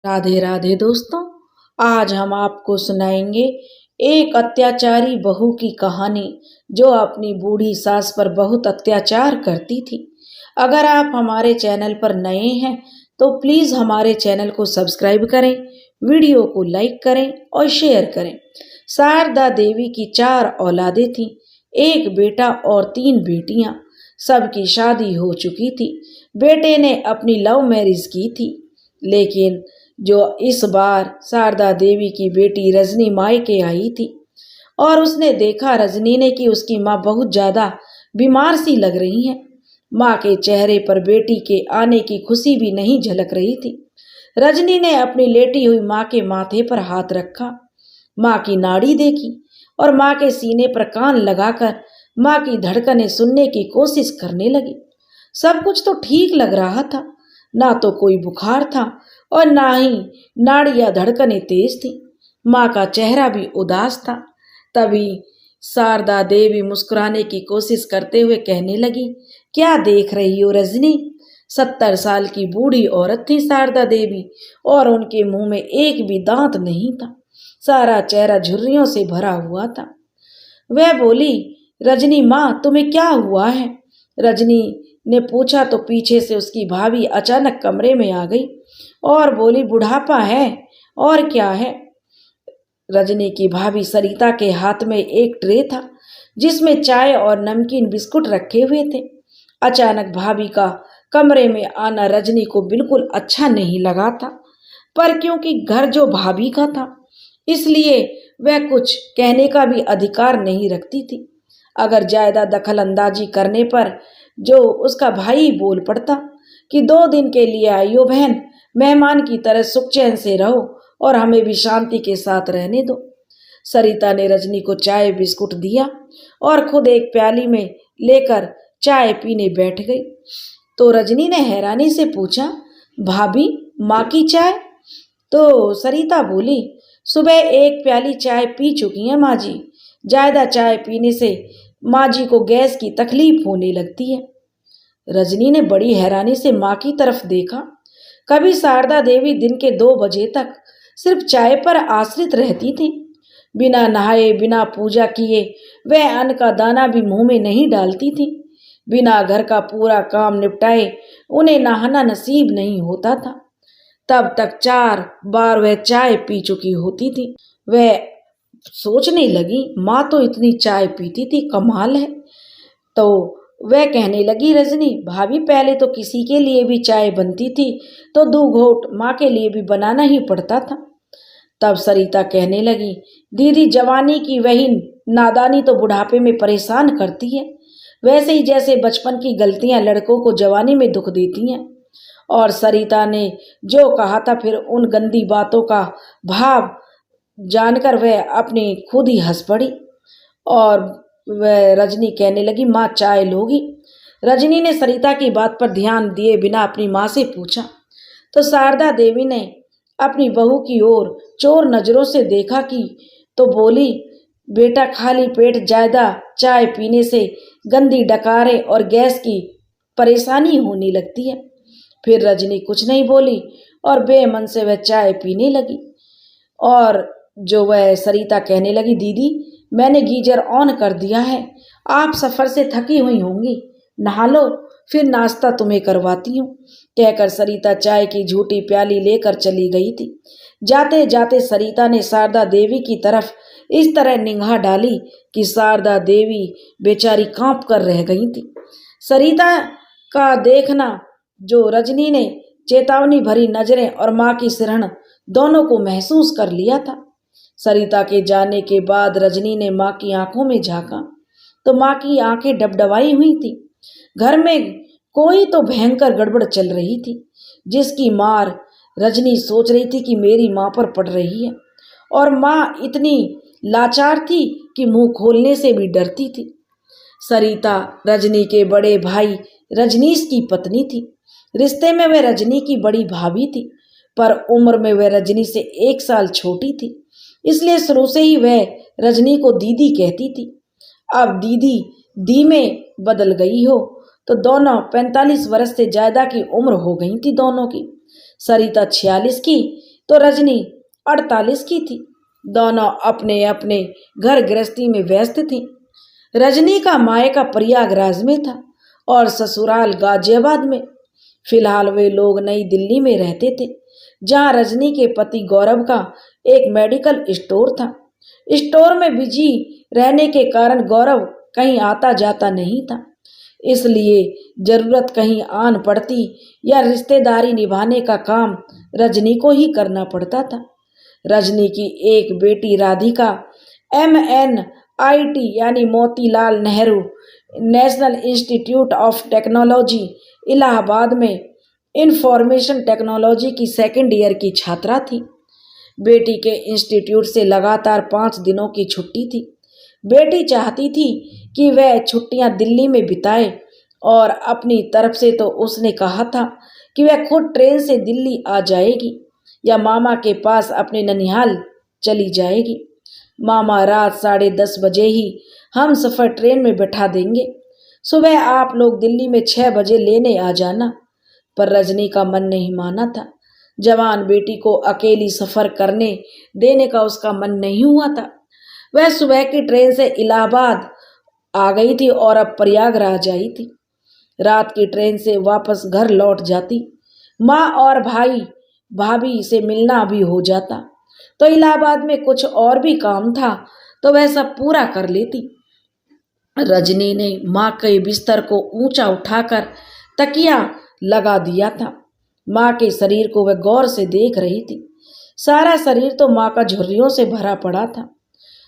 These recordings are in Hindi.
राधे राधे दोस्तों। आज हम आपको सुनाएंगे एक अत्याचारी बहू की कहानी जो अपनी बूढ़ी सास पर बहुत अत्याचार करती थी। अगर आप हमारे चैनल पर नए हैं तो प्लीज हमारे चैनल को सब्सक्राइब करें, वीडियो को लाइक करें और शेयर करें। शारदा देवी की 4 औलादें थीं, एक बेटा और 3 बेटियां। सबकी शादी हो चुकी थी। बेटे ने अपनी लव मैरिज की थी, लेकिन जो इस बार शारदा देवी की बेटी रजनी मायके आई थी और उसने देखा रजनी ने कि उसकी माँ बहुत ज्यादा बीमार सी लग रही है। माँ के चेहरे पर बेटी के आने की खुशी भी नहीं झलक रही थी। रजनी ने अपनी लेटी हुई माँ के माथे पर हाथ रखा, माँ की नाड़ी देखी और माँ के सीने पर कान लगाकर माँ की धड़कनें सुनने की कोशिश करने लगी। सब कुछ तो ठीक लग रहा था, ना तो कोई बुखार था और ना ही नाड़ी या धड़कनें तेज थी। माँ का चेहरा भी उदास था। तभी शारदा देवी मुस्कुराने की कोशिश करते हुए कहने लगी, क्या देख रही हो रजनी? 70 साल की बूढ़ी औरत थी शारदा देवी और उनके मुंह में एक भी दांत नहीं था। सारा चेहरा झुर्रियों से भरा हुआ था। वह बोली, रजनी माँ, तुम्हें क्या हुआ है? रजनी ने पूछा तो पीछे से उसकी भाभी अचानक कमरे में आ गई और बोली, बुढ़ापा है और क्या है। रजनी की भाभी सरिता के हाथ में एक ट्रे था जिसमें चाय और नमकीन बिस्कुट रखे हुए थे। अचानक भाभी का कमरे में आना रजनी को बिल्कुल अच्छा नहीं लगा था, पर क्योंकि घर जो भाभी का था इसलिए वह कुछ कहने का भी अधिकार नहीं रखती थी। अगर ज्यादा दखल अंदाजी करने पर जो उसका भाई बोल पड़ता कि 2 दिन के लिए आई हो बहन, मेहमान की तरह सुख चैन से रहो और हमें भी शांति के साथ रहने दो। सरिता ने रजनी को चाय बिस्कुट दिया और खुद एक प्याली में लेकर चाय पीने बैठ गई। तो रजनी ने हैरानी से पूछा, भाभी, माँ की चाय? तो सरिता बोली, सुबह एक प्याली चाय पी चुकी है माँ जी। ज्यादा चाय पीने से माँ जी को गैस की तकलीफ होने लगती है। रजनी ने बड़ी हैरानी से माँ की तरफ देखा। कभी शारदा देवी दिन के 2 बजे तक सिर्फ चाय पर आश्रित रहती थी। बिना नहाए बिना पूजा किए वह अन्न का दाना भी मुंह में नहीं डालती थी। बिना घर का पूरा काम निपटाए उन्हें नहाना नसीब नहीं होता था। तब तक 4 बार वह चाय पी चुकी होती थी। वह सोचने लगी, माँ तो इतनी चाय पीती थी, कमाल है। तो वह कहने लगी, रजनी भाभी, पहले तो किसी के लिए भी चाय बनती थी तो 2 घोट माँ के लिए भी बनाना ही पड़ता था। तब सरिता कहने लगी, दीदी, जवानी की वही नादानी तो बुढ़ापे में परेशान करती है, वैसे ही जैसे बचपन की गलतियां लड़कों को जवानी में दुख देती हैं। और सरिता ने जो कहा था, फिर उन गंदी बातों का भाव जानकर वह अपनी खुद ही हंस पड़ी और वह रजनी कहने लगी, माँ चाय लोगी? रजनी ने सरिता की बात पर ध्यान दिए बिना अपनी माँ से पूछा। तो शारदा देवी ने अपनी बहू की ओर चोर नजरों से देखा कि तो बोली, बेटा, खाली पेट ज्यादा चाय पीने से गंदी डकारें और गैस की परेशानी होने लगती है। फिर रजनी कुछ नहीं बोली और बेमन से वह चाय पीने लगी। और जो वह सरिता कहने लगी, दीदी, मैंने गीजर ऑन कर दिया है, आप सफर से थकी हुई होंगी, नहा लो, फिर नाश्ता तुम्हें करवाती हूँ। कहकर सरिता चाय की झूठी प्याली लेकर चली गई थी। जाते जाते सरिता ने शारदा देवी की तरफ इस तरह निगाह डाली कि शारदा देवी बेचारी कांप कर रह गई थी। सरिता का देखना जो रजनी ने चेतावनी भरी नजरें और माँ की सिरहन दोनों को महसूस कर लिया था। सरिता के जाने के बाद रजनी ने माँ की आंखों में झांका तो माँ की आंखें डबडबाई हुई थी। घर में कोई तो भयंकर गड़बड़ चल रही थी, जिसकी मार रजनी सोच रही थी कि मेरी माँ पर पड़ रही है। और माँ इतनी लाचार थी कि मुंह खोलने से भी डरती थी। सरिता रजनी के बड़े भाई रजनीश की पत्नी थी। रिश्ते में वह रजनी की बड़ी भाभी थी, पर उम्र में वह रजनी से 1 साल छोटी थी, इसलिए शुरू से ही वह रजनी को दीदी कहती थी। अब दीदी दी में बदल गई हो तो दोनों 45 वर्ष से ज्यादा की उम्र हो गई थी दोनों की। सरिता 46 की, तो रजनी 48 की थी। दोनों अपने अपने घर गृहस्थी में व्यस्त थी। रजनी का मायका प्रयागराज में था और ससुराल गाजियाबाद में। फिलहाल वे लोग नई दिल्ली में रहते थे, जहां रजनी के पति गौरव का एक मेडिकल स्टोर था। स्टोर में बिजी रहने के कारण गौरव कहीं आता जाता नहीं था, इसलिए जरूरत कहीं आन पड़ती या रिश्तेदारी निभाने का काम रजनी को ही करना पड़ता था। रजनी की एक बेटी राधिका MNIT यानी Motilal Nehru national institute of technology Allahabad में इंफॉर्मेशन टेक्नोलॉजी की सेकेंड ईयर की छात्रा थी। बेटी के इंस्टीट्यूट से लगातार 5 दिनों की छुट्टी थी। बेटी चाहती थी कि वह छुट्टियां दिल्ली में बिताए और अपनी तरफ से तो उसने कहा था कि वह खुद ट्रेन से दिल्ली आ जाएगी या मामा के पास अपने ननिहाल चली जाएगी। मामा रात 10:30 बजे ही हम सफ़र ट्रेन में बैठा देंगे। सुबह आप लोग दिल्ली में 6 बजे लेने आ जाना। पर रजनी का मन नहीं माना था। जवान बेटी को अकेली सफ़र करने देने का उसका मन नहीं हुआ था। वह सुबह की ट्रेन से इलाहाबाद आ गई थी और अब प्रयागराज आई थी। रात की ट्रेन से वापस घर लौट जाती। माँ और भाई भाभी से मिलना भी हो जाता, तो इलाहाबाद में कुछ और भी काम था तो वह सब पूरा कर लेती। रजनी ने माँ के बिस्तर को ऊंचा उठाकर तकिया लगा दिया था। माँ के शरीर को वह गौर से देख रही थी। सारा शरीर तो माँ का झुर्रियों से भरा पड़ा था।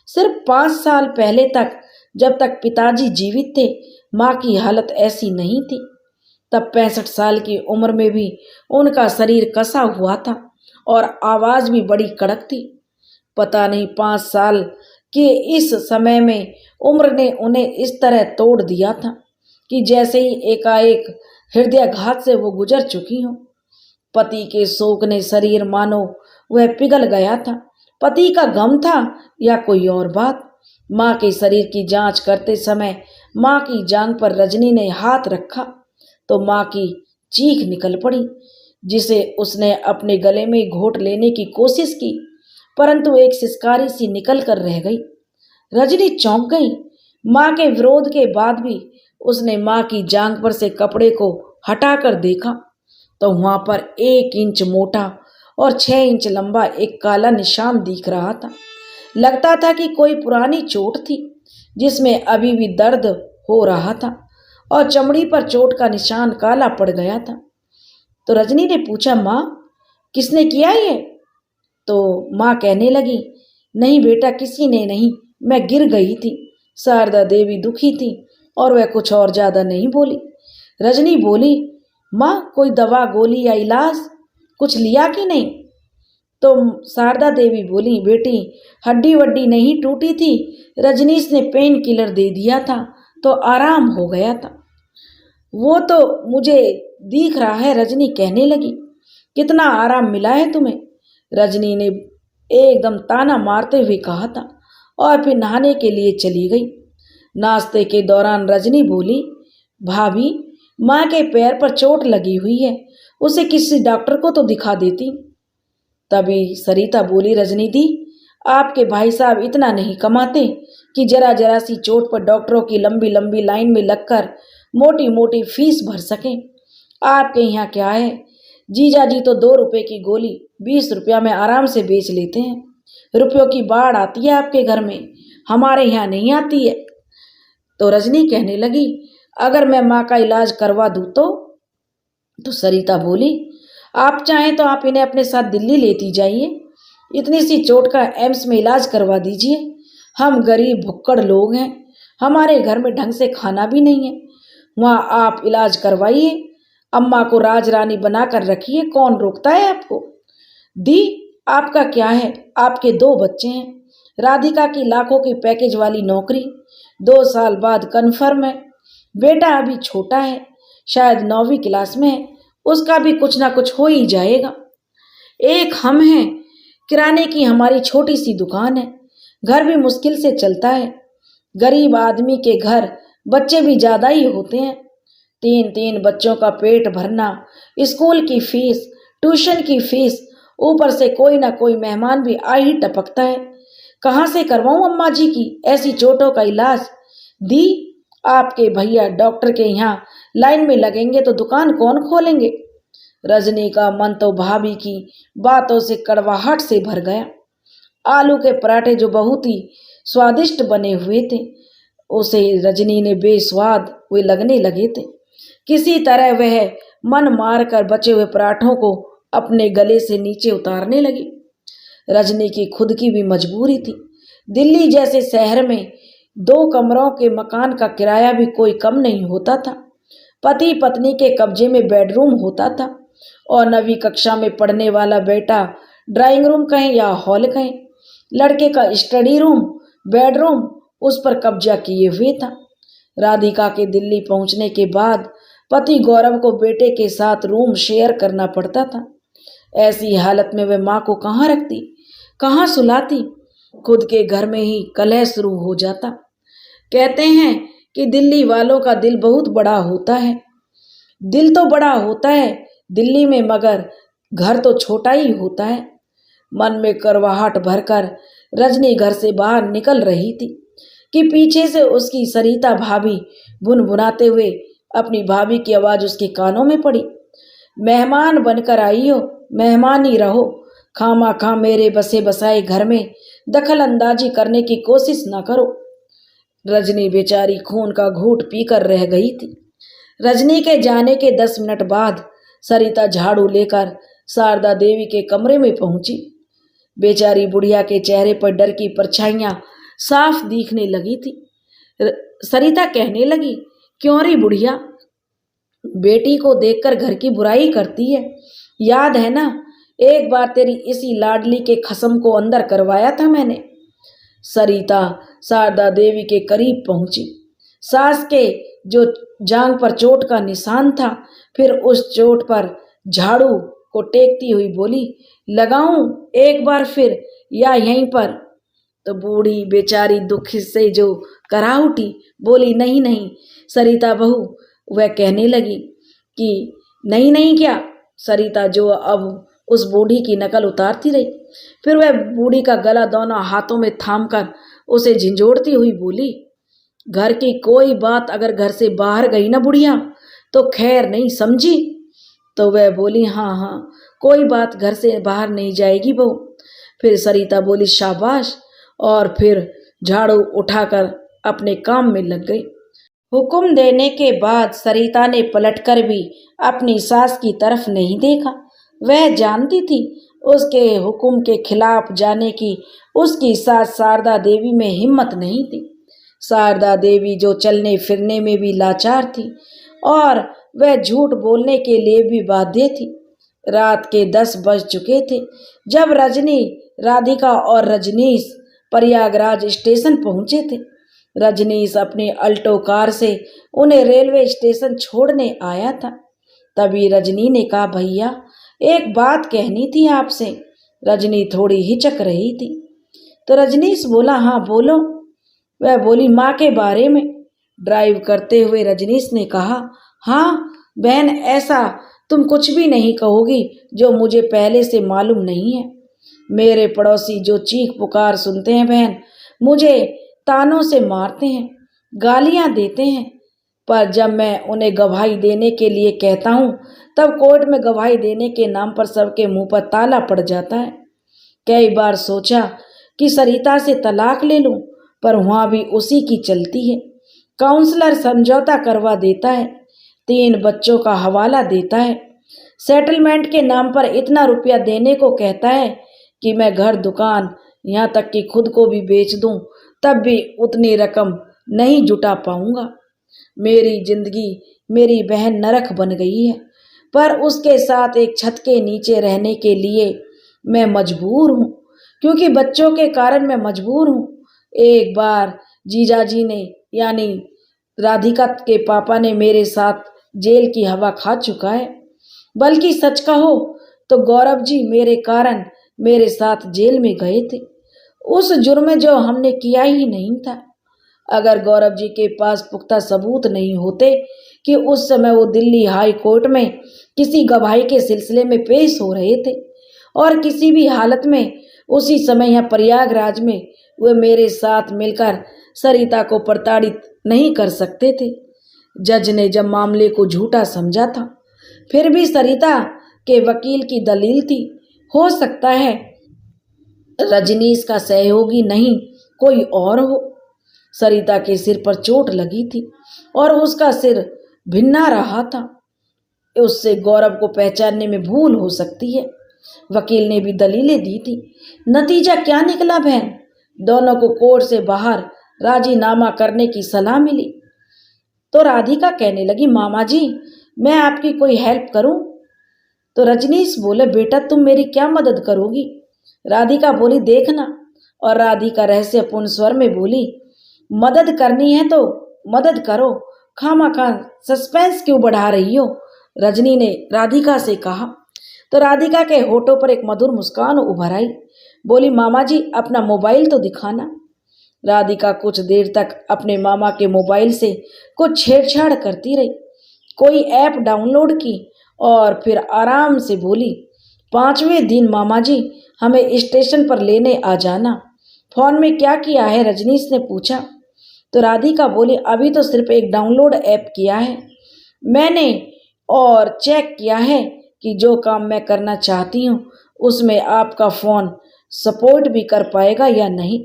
सिर्फ 5 साल पहले तक, जब तक पिताजी जीवित थे, माँ की हालत ऐसी नहीं थी। तब 65 साल की उम्र में भी उनका शरीर कसा हुआ था और आवाज भी बड़ी कड़क थी। पता नहीं 5 साल के इस समय में उम्र ने उन्हें इस तरह तोड़ दिया था कि जैसे ही एकाएक हृदयाघात से वो गुजर चुकी हों। पति के शोक ने शरीर मानो वह पिघल गया था। पति का गम था या कोई और बात। माँ के शरीर की जांच करते समय माँ की जांघ पर रजनी ने हाथ रखा तो माँ की चीख निकल पड़ी, जिसे उसने अपने गले में घोट लेने की कोशिश की, परंतु एक सिसकारी सी निकल कर रह गई। रजनी चौंक गई। माँ के विरोध के बाद भी उसने माँ की जांघ पर से कपड़े को हटाकर देखा तो वहां पर 1 इंच मोटा और 6 इंच लंबा एक काला निशान दिख रहा था। लगता था कि कोई पुरानी चोट थी जिसमें अभी भी दर्द हो रहा था और चमड़ी पर चोट का निशान काला पड़ गया था। तो रजनी ने पूछा, माँ किसने किया ये? तो माँ कहने लगी, नहीं बेटा, किसी ने नहीं, मैं गिर गई थी। शारदा देवी दुखी थी और वह कुछ और ज्यादा नहीं बोली। रजनी बोली, माँ कोई दवा गोली या इलाज कुछ लिया कि नहीं? तो शारदा देवी बोली, बेटी हड्डी वड्डी नहीं टूटी थी, रजनीश ने पेन किलर दे दिया था तो आराम हो गया था। वो तो मुझे दिख रहा है, रजनी कहने लगी। कितना आराम मिला है तुम्हें? रजनी ने एकदम ताना मारते हुए कहा था और फिर नहाने के लिए चली गई। नाश्ते के दौरान रजनी बोली, भाभी माँ के पैर पर चोट लगी हुई है, उसे किसी डॉक्टर को तो दिखा देती। तभी सरिता बोली, रजनी दी आपके भाई साहब इतना नहीं कमाते कि जरा जरा सी चोट पर डॉक्टरों की लंबी लंबी लाइन में लगकर मोटी मोटी फीस भर सकें। आपके यहाँ क्या है, जीजा जी तो 2 रुपए की गोली 20 रुपया में आराम से बेच लेते हैं। रुपयों की बाढ़ आती है आपके घर में, हमारे यहाँ नहीं आती है। तो रजनी कहने लगी, अगर मैं माँ का इलाज करवा दूँ तो सरिता बोली, आप चाहें तो आप इन्हें अपने साथ दिल्ली लेती जाइए, इतनी सी चोट का एम्स में इलाज करवा दीजिए। हम गरीब भुक्कड़ लोग हैं, हमारे घर में ढंग से खाना भी नहीं है। वहाँ आप इलाज करवाइए, अम्मा को राज रानी बनाकर रखिए, कौन रोकता है आपको? दी आपका क्या है, आपके 2 बच्चे हैं। राधिका की लाखों की पैकेज वाली नौकरी 2 साल बाद कन्फर्म है। बेटा अभी छोटा है, शायद 9वीं क्लास में है, उसका भी कुछ ना कुछ हो ही जाएगा। एक हम हैं, किराने की हमारी छोटी सी दुकान है, घर भी मुश्किल से चलता है। गरीब आदमी के घर बच्चे भी ज्यादा ही होते हैं। 3 बच्चों का पेट भरना, स्कूल की फीस, ट्यूशन की फीस, ऊपर से कोई ना कोई मेहमान भी आ ही टपकता है। कहाँ से करवाऊं अम्मा जी की ऐसी चोटों का इलाज? दी, आपके भैया डॉक्टर के यहाँ लाइन में लगेंगे तो दुकान कौन खोलेंगे? रजनी का मन तो भाभी की बातों से कड़वाहट से भर गया। आलू के पराठे जो बहुत ही स्वादिष्ट बने हुए थे, उसे रजनी ने बेस्वाद वे लगने लगे थे। किसी तरह वह मन मार कर बचे हुए पराठों को अपने गले से नीचे उतारने लगी। रजनी की खुद की भी मजबूरी थी। दिल्ली जैसे शहर में 2 कमरों के मकान का किराया भी कोई कम नहीं होता था। पति पत्नी के कब्जे में बेडरूम होता था और 9वीं कक्षा में पढ़ने वाला बेटा ड्राइंग रूम कहें या हॉल कहें, लड़के का स्टडी रूम बेडरूम उस पर कब्जा किए हुए था। राधिका के दिल्ली पहुंचने के बाद पति गौरव को बेटे के साथ रूम शेयर करना पड़ता था। ऐसी हालत में वह माँ को कहाँ रखती, कहाँ सुलाती? खुद के घर में ही कलह शुरू हो जाता। कहते हैं कि दिल्ली वालों का दिल बहुत बड़ा होता है। दिल तो बड़ा होता है दिल्ली में, मगर घर तो छोटा ही होता है। मन में करवाहट भरकर रजनी घर से बाहर निकल रही थी कि पीछे से उसकी सरिता भाभी भुनभुनाते हुए अपनी भाभी की आवाज उसके कानों में पड़ी। मेहमान बनकर आई हो, मेहमान ही रहो, खामा खा मेरे बसे बसाए घर में दखल अंदाजी करने की कोशिश न करो। रजनी बेचारी खून का घूंट पीकर रह गई थी। रजनी के जाने के 10 मिनट बाद सरिता झाड़ू लेकर शारदा देवी के कमरे में पहुंची। बेचारी बुढ़िया के चेहरे पर डर की परछाइयां साफ दिखने लगी थी। सरिता कहने लगी, क्यों री बुढ़िया, बेटी को देखकर घर की बुराई करती है? याद है ना, एक बार तेरी इसी लाडली के खसम को अंदर करवाया था मैंने। सरिता शारदा देवी के करीब पहुंची। सास के जो जांग पर चोट का निशान था, फिर उस चोट पर झाड़ू को टेकती हुई बोली, लगाऊं एक बार फिर या यहीं पर? तो बूढ़ी बेचारी दुख से जो करा उठी, बोली, नहीं नहीं सरिता बहू। वह कहने लगी कि नहीं नहीं क्या? सरिता जो अब उस बूढ़ी की नकल उतारती रही। फिर वह बूढ़ी का गला दोनों हाथों में थामकर उसे झंझोड़ती हुई बोली, घर की कोई बात अगर घर से बाहर गई ना बुढ़िया तो खैर नहीं, समझी? तो वह बोली, हाँ हाँ कोई बात घर से बाहर नहीं जाएगी बहू। फिर सरिता बोली, शाबाश, और फिर झाड़ू उठाकर अपने काम में लग गई। हुक्म देने के बाद सरिता ने पलटकर भी अपनी सास की तरफ नहीं देखा। वह जानती थी उसके हुक्म के खिलाफ जाने की उसकी सास शारदा देवी में हिम्मत नहीं थी। शारदा देवी जो चलने फिरने में भी लाचार थी और वह झूठ बोलने के लिए भी बाध्य थी। रात के 10 बज चुके थे जब रजनी, राधिका और रजनीश प्रयागराज स्टेशन पहुंचे थे। रजनीश अपनी अल्टो कार से उन्हें रेलवे स्टेशन छोड़ने आया था। तभी रजनी ने कहा, भैया एक बात कहनी थी आपसे। रजनी थोड़ी हिचक रही थी तो रजनीश बोला, हाँ बोलो। वह बोली, माँ के बारे में। ड्राइव करते हुए रजनीश ने कहा, हाँ बहन, ऐसा तुम कुछ भी नहीं कहोगी जो मुझे पहले से मालूम नहीं है। मेरे पड़ोसी जो चीख पुकार सुनते हैं बहन, मुझे तानों से मारते हैं, गालियां देते हैं, पर जब मैं उन्हें गवाही देने के लिए कहता हूँ तब कोर्ट में गवाही देने के नाम पर सबके मुंह पर ताला पड़ जाता है। कई बार सोचा कि सरिता से तलाक ले लूं, पर वहाँ भी उसी की चलती है। काउंसलर समझौता करवा देता है, 3 बच्चों का हवाला देता है, सेटलमेंट के नाम पर इतना रुपया देने को कहता है कि मैं घर दुकान यहाँ तक कि खुद को भी बेच दूं तब भी उतनी रकम नहीं जुटा पाऊंगा। मेरी जिंदगी मेरी बहन नरक बन गई है, पर उसके साथ एक छत के नीचे रहने के लिए मैं मजबूर हूँ, क्योंकि बच्चों के कारण मैं मजबूर हूँ। एक बार जीजाजी ने यानी राधिका के पापा ने मेरे साथ जेल की हवा खा चुका है। बल्कि सच कहो तो गौरव जी मेरे कारण मेरे साथ जेल में गए थे, उस जुर्म जो हमने किया ही नहीं था। अगर गौरव जी के पास पुख्ता सबूत नहीं होते कि उस समय वो दिल्ली हाई कोर्ट में किसी गवाही के सिलसिले में पेश हो रहे थे और किसी भी हालत में उसी समय यहाँ प्रयागराज में वे मेरे साथ मिलकर सरिता को प्रताड़ित नहीं कर सकते थे। जज ने जब मामले को झूठा समझा था, फिर भी सरिता के वकील की दलील थी, हो सकता है रजनीश का सहयोगी नहीं कोई और हो। सरिता के सिर पर चोट लगी थी और उसका सिर भिन्ना रहा था, उससे गौरव को पहचानने में भूल हो सकती है। वकील ने भी दलीलें दी थी। नतीजा क्या निकला बहन? दोनों को कोर्ट से बाहर राजीनामा करने की सलाह मिली। तो राधिका कहने लगी, मामा जी मैं आपकी कोई हेल्प करूं? तो रजनीश बोले, बेटा तुम मेरी क्या मदद करोगी? राधिका बोली, देखना। और राधिका रहस्यपूर्ण स्वर में बोली, मदद करनी है तो मदद करो, खामखा सस्पेंस क्यों बढ़ा रही हो? रजनी ने राधिका से कहा। तो राधिका के होठों पर एक मधुर मुस्कान उभर आई, बोली, मामा जी अपना मोबाइल तो दिखाना। राधिका कुछ देर तक अपने मामा के मोबाइल से कुछ छेड़छाड़ करती रही, कोई ऐप डाउनलोड की और फिर आराम से बोली, 5वें दिन मामा जी हमें स्टेशन पर लेने आ जाना। फोन में क्या किया है? रजनीश ने पूछा। तो राधिका बोली, अभी तो सिर्फ एक डाउनलोड ऐप किया है मैंने और चेक किया है कि जो काम मैं करना चाहती हूँ उसमें आपका फ़ोन सपोर्ट भी कर पाएगा या नहीं,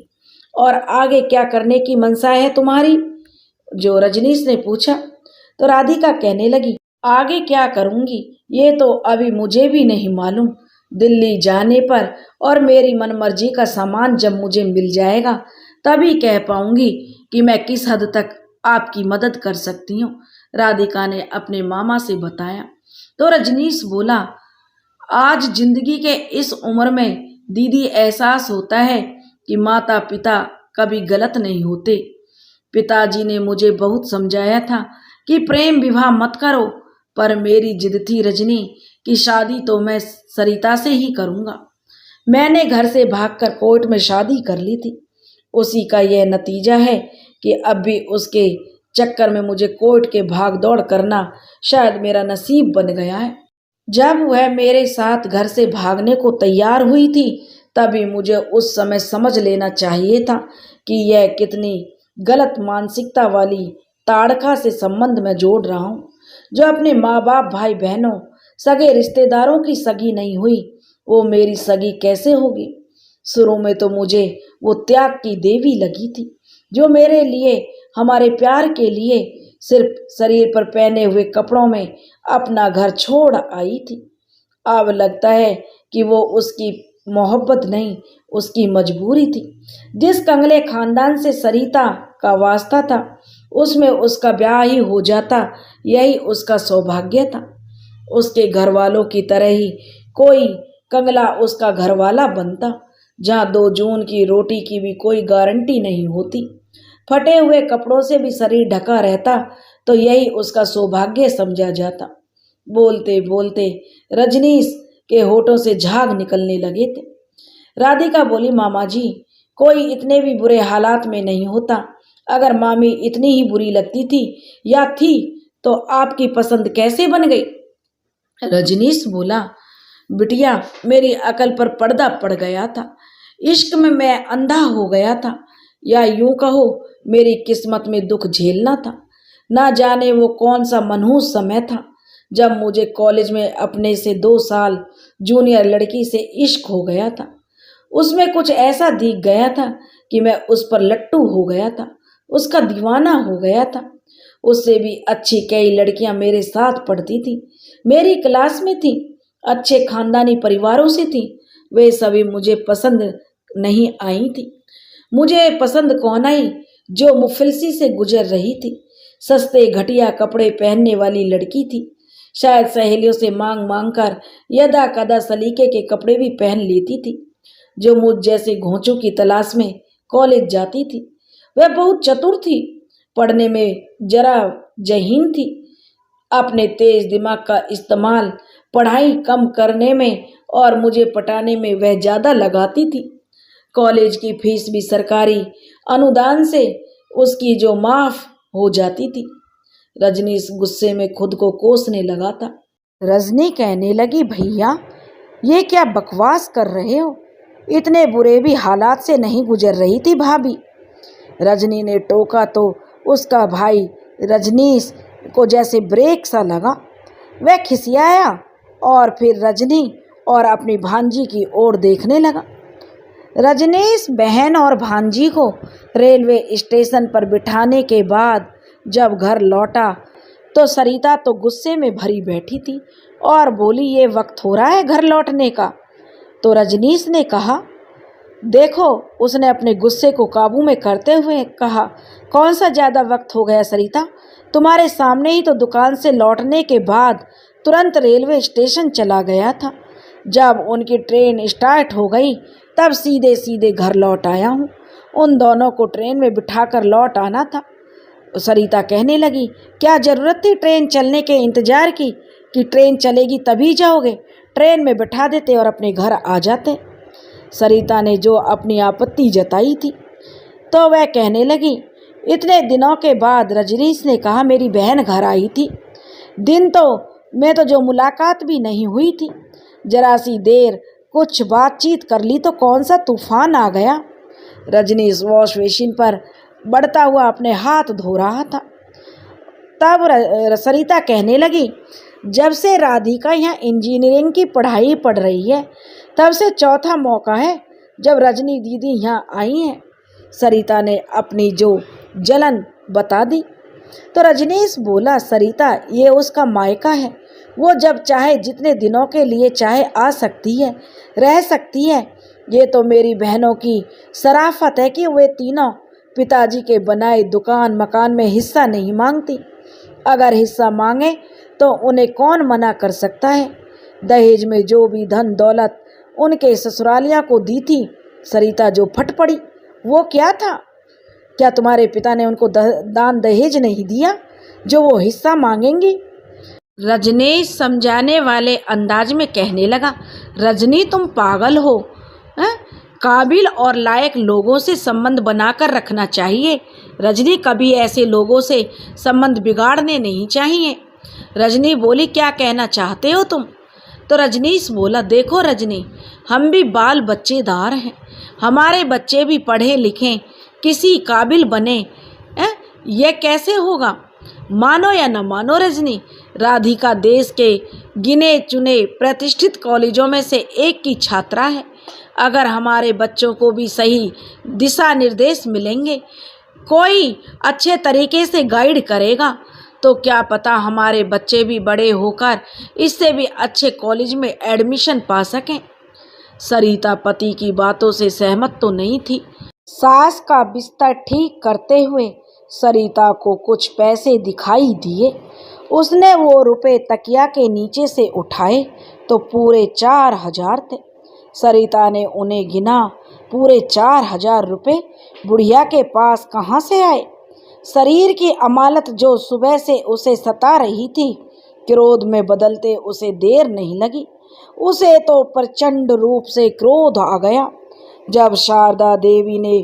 और आगे क्या करने की मंशा है तुम्हारी? जो रजनीश ने पूछा। तो राधिका कहने लगी, आगे क्या करूँगी ये तो अभी मुझे भी नहीं मालूम। दिल्ली जाने पर और मेरी मनमर्जी का सामान जब मुझे मिल जाएगा तभी कह पाऊंगी कि मैं किस हद तक आपकी मदद कर सकती हूँ, राधिका ने अपने मामा से बताया। तो रजनीश बोला, आज जिंदगी के इस उम्र में दीदी एहसास होता है कि माता पिता कभी गलत नहीं होते। पिताजी ने मुझे बहुत समझाया था कि प्रेम विवाह मत करो, पर मेरी जिद थी रजनी कि शादी तो मैं सरिता से ही करूँगा। मैंने घर से भागकर कोर्ट में शादी कर ली थी। उसी का यह नतीजा है कि अब भी उसके चक्कर में मुझे कोर्ट के भाग दौड़ करना शायद मेरा नसीब बन गया है। जब वह मेरे साथ घर से भागने को तैयार हुई थी तभी मुझे उस समय समझ लेना चाहिए था कि यह कितनी गलत मानसिकता वाली ताड़का से संबंध में जोड़ रहा हूँ, जो अपने माँ बाप भाई बहनों सगे रिश्तेदारों की सगी नहीं हुई, वो मेरी सगी कैसे होगी? शुरू में तो मुझे वो त्याग की देवी लगी थी, जो मेरे लिए, हमारे प्यार के लिए सिर्फ शरीर पर पहने हुए कपड़ों में अपना घर छोड़ आई थी। अब लगता है कि वो उसकी मोहब्बत नहीं, उसकी मजबूरी थी। जिस कंगले खानदान से सरिता का वास्ता था उसमें उसका ब्याह ही हो जाता, यही उसका सौभाग्य था। उसके घर वालों की तरह ही कोई कंगला उसका घरवाला बनता, जहाँ 2 जून की रोटी की भी कोई गारंटी नहीं होती। फटे हुए कपड़ों से भी शरीर ढका रहता तो यही उसका सौभाग्य समझा जाता। बोलते बोलते रजनीश के होठों से झाग निकलने लगे थे। राधिका बोली, मामा जी कोई इतने भी बुरे हालात में नहीं होता। अगर मामी इतनी ही बुरी लगती थी या थी तो आपकी पसंद कैसे बन गई? रजनीश बोला, बिटिया मेरी अकल पर पर्दा पड़ गया था, इश्क में मैं अंधा हो गया था, या यूं कहो मेरी किस्मत में दुख झेलना था। ना जाने वो कौन सा मनहूस समय था जब मुझे कॉलेज में अपने से 2 साल जूनियर लड़की से इश्क हो गया था। उसमें कुछ ऐसा दिख गया था कि मैं उस पर लट्टू हो गया था, उसका दीवाना हो गया था। उससे भी अच्छी कई लड़कियां मेरे साथ पढ़ती थी, मेरी क्लास में थी, अच्छे खानदानी परिवारों से थी। वे सभी मुझे पसंद नहीं आई थी। मुझे पसंद कौन आई? जो मुफलिसी से गुजर रही थी, सस्ते घटिया कपड़े पहनने वाली लड़की थी। शायद सहेलियों से मांग मांग कर यदा कदा सलीके के कपड़े भी पहन लेती थी। जो मुझ जैसे घोंचों की तलाश में कॉलेज जाती थी। वह बहुत चतुर थी, पढ़ने में जरा जहीन थी। अपने तेज दिमाग का इस्तेमाल पढ़ाई कम करने में और मुझे पटाने में वह ज़्यादा लगाती थी। कॉलेज की फीस भी सरकारी अनुदान से उसकी जो माफ हो जाती थी। रजनीश गुस्से में खुद को कोसने लगा था। रजनी कहने लगी, भैया ये क्या बकवास कर रहे हो? इतने बुरे भी हालात से नहीं गुजर रही थी भाभी। रजनी ने टोका तो उसका भाई रजनीश को जैसे ब्रेक सा लगा। वह खिसियाया और फिर रजनी और अपनी भांजी की ओर देखने लगा। रजनीश बहन और भांजी को रेलवे स्टेशन पर बिठाने के बाद जब घर लौटा तो सरिता तो गुस्से में भरी बैठी थी और बोली, ये वक्त हो रहा है घर लौटने का? तो रजनीश ने कहा, देखो, उसने अपने गुस्से को काबू में करते हुए कहा, कौन सा ज़्यादा वक्त हो गया सरिता? तुम्हारे सामने ही तो दुकान से लौटने के बाद तुरंत रेलवे स्टेशन चला गया था। जब उनकी ट्रेन स्टार्ट हो गई तब सीधे सीधे घर लौट आया हूँ। उन दोनों को ट्रेन में बिठाकर लौट आना था। सरिता कहने लगी, क्या ज़रूरत थी ट्रेन चलने के इंतज़ार की कि ट्रेन चलेगी तभी जाओगे? ट्रेन में बिठा देते और अपने घर आ जाते। सरिता ने जो अपनी आपत्ति जताई थी तो वह कहने लगी, इतने दिनों के बाद रजनीश ने कहा मेरी बहन घर आई थी। दिन तो मैं तो जो मुलाकात भी नहीं हुई थी, जरा सी देर कुछ बातचीत कर ली तो कौन सा तूफान आ गया। रजनीश वॉश बेसिन पर बढ़ता हुआ अपने हाथ धो रहा था। तब सरिता कहने लगी, जब से राधिका यहाँ इंजीनियरिंग की पढ़ाई पढ़ रही है तब से चौथा मौका है जब रजनी दीदी यहाँ आई हैं। सरिता ने अपनी जो जलन बता दी। तो रजनीश बोला, सरिता, ये उसका मायका है। वो जब चाहे जितने दिनों के लिए चाहे आ सकती है, रह सकती है। ये तो मेरी बहनों की शराफत है कि वे तीनों पिताजी के बनाए दुकान मकान में हिस्सा नहीं मांगती। अगर हिस्सा मांगे तो उन्हें कौन मना कर सकता है। दहेज में जो भी धन दौलत उनके ससुरालिया को दी थी, सरिता जो फट पड़ी, वो क्या था? क्या तुम्हारे पिता ने उनको दान दहेज नहीं दिया जो वो हिस्सा मांगेंगी? रजनीश समझाने वाले अंदाज में कहने लगा, रजनी, तुम पागल हो। काबिल और लायक लोगों से संबंध बनाकर रखना चाहिए। रजनी, कभी ऐसे लोगों से संबंध बिगाड़ने नहीं चाहिए। रजनी बोली, क्या कहना चाहते हो तुम? तो रजनीश बोला, देखो रजनी, हम भी बाल बच्चेदार हैं। हमारे बच्चे भी पढ़े लिखें, किसी काबिल बने। यह कैसे होगा? मानो या न मानो रजनी, राधिका देश के गिने चुने प्रतिष्ठित कॉलेजों में से एक की छात्रा है। अगर हमारे बच्चों को भी सही दिशा निर्देश मिलेंगे, कोई अच्छे तरीके से गाइड करेगा, तो क्या पता हमारे बच्चे भी बड़े होकर इससे भी अच्छे कॉलेज में एडमिशन पा सकें। सरिता पति की बातों से सहमत तो नहीं थी। सास का बिस्तर ठीक करते हुए सरिता को कुछ पैसे दिखाई दिए। उसने वो रुपए तकिया के नीचे से उठाए तो पूरे 4,000 थे। सरिता ने उन्हें गिना। पूरे 4,000 रुपये बुढ़िया के पास कहाँ से आए? शरीर की अमालत जो सुबह से उसे सता रही थी, क्रोध में बदलते उसे देर नहीं लगी। उसे तो प्रचंड रूप से क्रोध आ गया जब शारदा देवी ने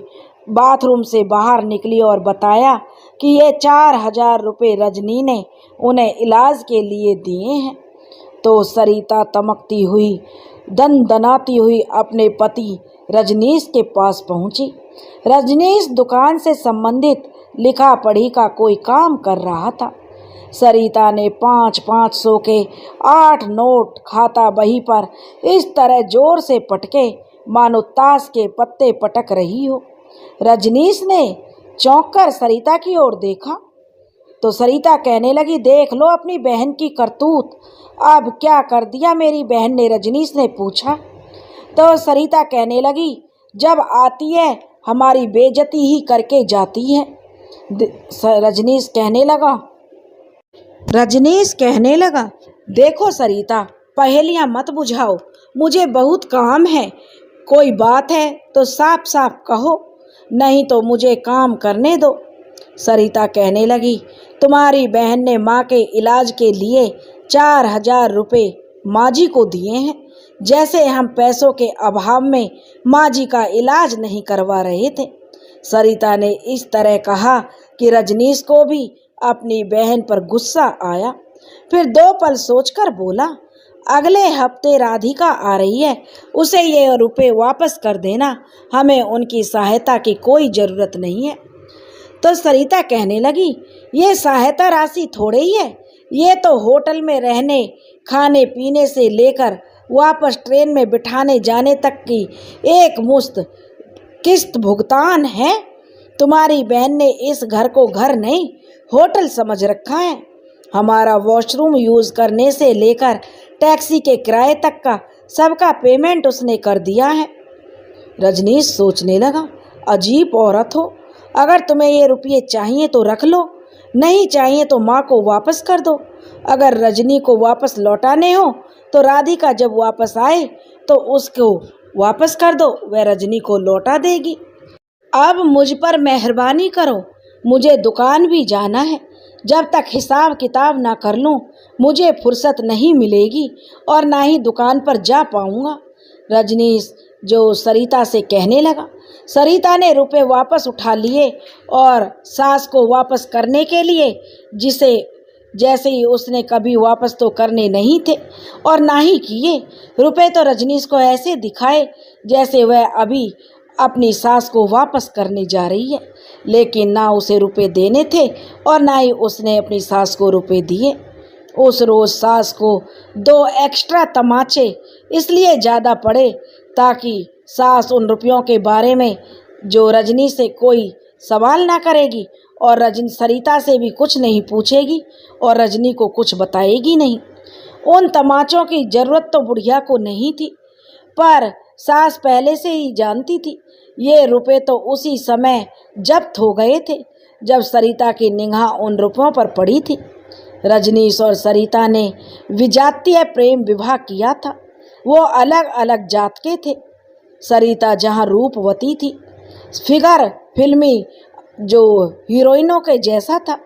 बाथरूम से बाहर निकली और बताया कि ये 4,000 रुपये रजनी ने उन्हें इलाज के लिए दिए हैं। तो सरिता तमकती हुई, दनाती हुई अपने पति रजनीश के पास पहुंची। रजनीश दुकान से संबंधित लिखा पढ़ी का कोई काम कर रहा था। सरिता ने 500 के 8 नोट खाता बही पर इस तरह जोर से पटके मानो ताश के पत्ते पटक रही हो। रजनीश ने चौंक कर सरिता की ओर देखा तो सरिता कहने लगी, देख लो अपनी बहन की करतूत। अब क्या कर दिया मेरी बहन ने? रजनीश ने पूछा। तो सरिता कहने लगी, जब आती है हमारी बेइज्जती ही करके जाती है। रजनीश कहने लगा, देखो सरिता, पहेलियां मत बुझाओ, मुझे बहुत काम है। कोई बात है तो साफ साफ कहो, नहीं तो मुझे काम करने दो। सरिता कहने लगी, तुम्हारी बहन ने माँ के इलाज के लिए 4,000 रुपये माँ जी को दिए हैं, जैसे हम पैसों के अभाव में माँ जी का इलाज नहीं करवा रहे थे। सरिता ने इस तरह कहा कि रजनीश को भी अपनी बहन पर गुस्सा आया। फिर 2 पल सोचकर बोला, अगले हफ्ते राधिका आ रही है, उसे ये रुपए वापस कर देना, हमें उनकी सहायता की कोई ज़रूरत नहीं है। तो सरिता कहने लगी, ये सहायता राशि थोड़े ही है, ये तो होटल में रहने खाने पीने से लेकर वापस ट्रेन में बिठाने जाने तक की एक मुश्त किस्त भुगतान है। तुम्हारी बहन ने इस घर को घर नहीं होटल समझ रखा है। हमारा वॉशरूम यूज़ करने से लेकर टैक्सी के किराए तक का सबका पेमेंट उसने कर दिया है। रजनीश सोचने लगा, अजीब औरत हो, अगर तुम्हें ये रुपये चाहिए तो रख लो, नहीं चाहिए तो माँ को वापस कर दो। अगर रजनी को वापस लौटाने हो तो राधिका जब वापस आए तो उसको वापस कर दो, वह रजनी को लौटा देगी। अब मुझ पर मेहरबानी करो, मुझे दुकान भी जाना है। जब तक हिसाब किताब ना कर लूँ मुझे फुर्सत नहीं मिलेगी और ना ही दुकान पर जा पाऊँगा। रजनीश जो सरिता से कहने लगा। सरिता ने रुपए वापस उठा लिए और सास को वापस करने के लिए जैसे ही उसने कभी वापस तो करने नहीं थे और ना ही किए, रुपए तो रजनीश को ऐसे दिखाए जैसे वह अभी अपनी सास को वापस करने जा रही है, लेकिन ना उसे रुपए देने थे और ना ही उसने अपनी सास को रुपए दिए। उस रोज़ सास को 2 एक्स्ट्रा तमाचे इसलिए ज़्यादा पड़े ताकि सास उन रुपयों के बारे में जो रजनी से कोई सवाल ना करेगी और सरिता से भी कुछ नहीं पूछेगी और रजनी को कुछ बताएगी नहीं। उन तमाचों की ज़रूरत तो बुढ़िया को नहीं थी, पर सास पहले से ही जानती थी। ये रुपए तो उसी समय जब्त हो गए थे जब सरिता की निगाह उन रुपयों पर पड़ी थी। रजनीश और सरिता ने विजातीय प्रेम विवाह किया था। वो अलग अलग जात के थे। सरिता जहाँ रूपवती थी, फिगर फिल्मी जो हीरोइनों के जैसा था,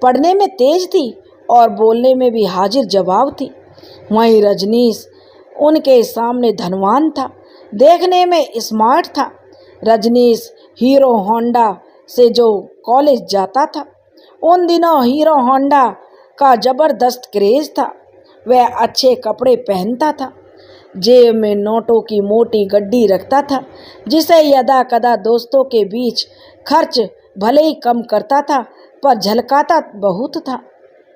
पढ़ने में तेज थी और बोलने में भी हाजिर जवाब थी, वहीं रजनीश उनके सामने धनवान था, देखने में स्मार्ट था। रजनीश हीरो होंडा से जो कॉलेज जाता था, उन दिनों हीरो होंडा का ज़बरदस्त क्रेज़ था। वह अच्छे कपड़े पहनता था, जेब में नोटों की मोटी गड्डी रखता था, जिसे यदा कदा दोस्तों के बीच खर्च भले ही कम करता था पर झलकाता बहुत था।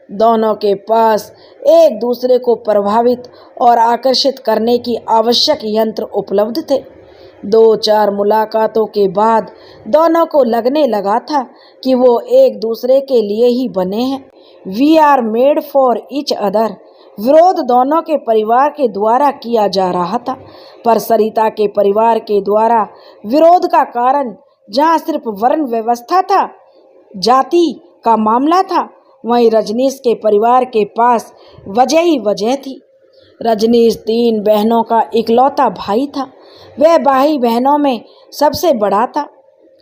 दोनों के पास एक दूसरे को प्रभावित और आकर्षित करने की आवश्यक यंत्र उपलब्ध थे। 2-4 मुलाकातों के बाद दोनों को लगने लगा था कि वो एक दूसरे के लिए ही बने हैं। We are made for each other. विरोध दोनों के परिवार के द्वारा किया जा रहा था, पर सरिता के परिवार के द्वारा विरोध का कारण जहाँ सिर्फ वर्ण व्यवस्था था, जाति का मामला था, वहीं रजनीश के परिवार के पास वजह ही वजह थी। रजनीश 3 बहनों का इकलौता भाई था। वह भाई बहनों में सबसे बड़ा था।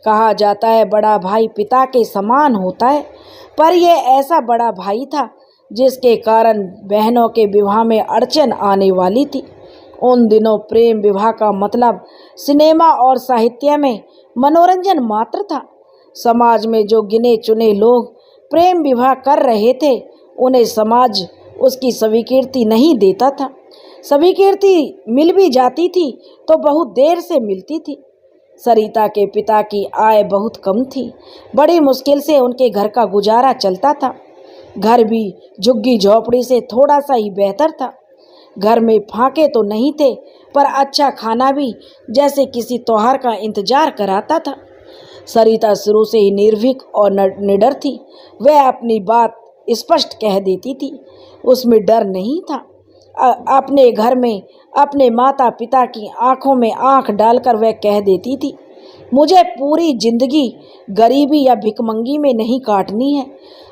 कहा जाता है बड़ा भाई पिता के समान होता है, पर यह ऐसा बड़ा भाई था जिसके कारण बहनों के विवाह में अड़चन आने वाली थी। उन दिनों प्रेम विवाह का मतलब सिनेमा और साहित्य में मनोरंजन मात्र था। समाज में जो गिने चुने लोग प्रेम विवाह कर रहे थे, उन्हें समाज उसकी स्वीकृति नहीं देता था। स्वीकृति मिल भी जाती थी तो बहुत देर से मिलती थी। सरिता के पिता की आय बहुत कम थी। बड़ी मुश्किल से उनके घर का गुजारा चलता था। घर भी झुग्गी झोपड़ी से थोड़ा सा ही बेहतर था। घर में फाके तो नहीं थे, पर अच्छा खाना भी जैसे किसी त्योहार का इंतजार कराता था। सरिता शुरू से ही निर्भीक और निडर थी। वह अपनी बात स्पष्ट कह देती थी, उसमें डर नहीं था। अपने घर में अपने माता पिता की आंखों में आंख डालकर वह कह देती थी, मुझे पूरी जिंदगी गरीबी या भिखमंगी में नहीं काटनी है।